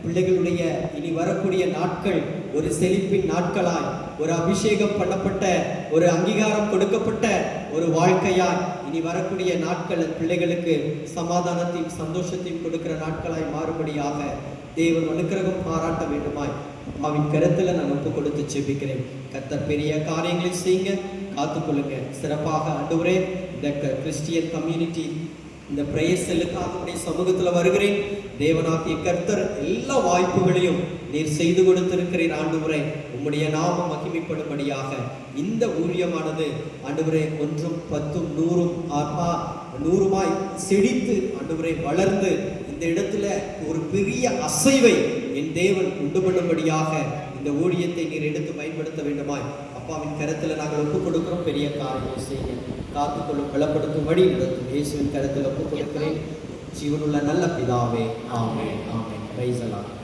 பிள்ளைகளுடைய இனி வரக்கூடிய நாட்கள் ஒரு செழிப்பின் நாட்களாய் ஒரு அபிஷேகம் பண்ணப்பட்ட, ஒரு அங்கீகாரம் கொடுக்கப்பட்ட ஒரு வாழ்க்கையாய் இனி வரக்கூடிய நாட்கள் பிள்ளைகளுக்கு சமாதானத்தையும் சந்தோஷத்தையும் கொடுக்கிற நாட்களாய் மாறுபடியாக தேவன் அனுக்கிரகம் பாராட்ட வேண்டுமாய் அப்பாவின் கருத்துல நான் ஒப்பு கொடுத்து ஜெபிக்கிறேன். கர்த்தர் பெரிய காரியங்களை செய்யுங்க, காத்துக்கொள்ளுங்க. சிறப்பாக ஆண்டவரே இந்த கிறிஸ்டியன் கம்யூனிட்டி இந்த பிரேயர் செல்லுக்காக உடைய சமூகத்துல வருகிறேன். தேவனாகிய கர்த்தர் எல்லா வாய்ப்புகளையும் நீர் செய்து கொடுத்திருக்கிறீர் ஆண்டவரே. உம்முடைய நாமம் மகிமைப்படும்படியாக இந்த ஊழியமானது ஆண்டவரே 1 10 100 செழித்து ஆண்டவரே வளர்ந்து இந்த இடத்துல ஒரு பெரிய அசைவை என் தேவன் உண்டு பண்ணும்படியாக இந்த ஊழியத்தை நீர் எடுத்து பயன்படுத்த வேண்டுமாய் அப்பாவின் கருத்துல நாங்கள் ஒப்புக் கொடுக்கிறோம். பெரிய காரியங்களை செய்ய காத்துக்கொள்ளும், பலப்படுத்தும் வழி நடத்தும் இயேசுவின் கருத்தில் ஒப்புக் கொடுக்கிறேன். ஜீவனுள்ள நல்ல பிதாவே, ஆமென், ஆமென். Praise the Lord.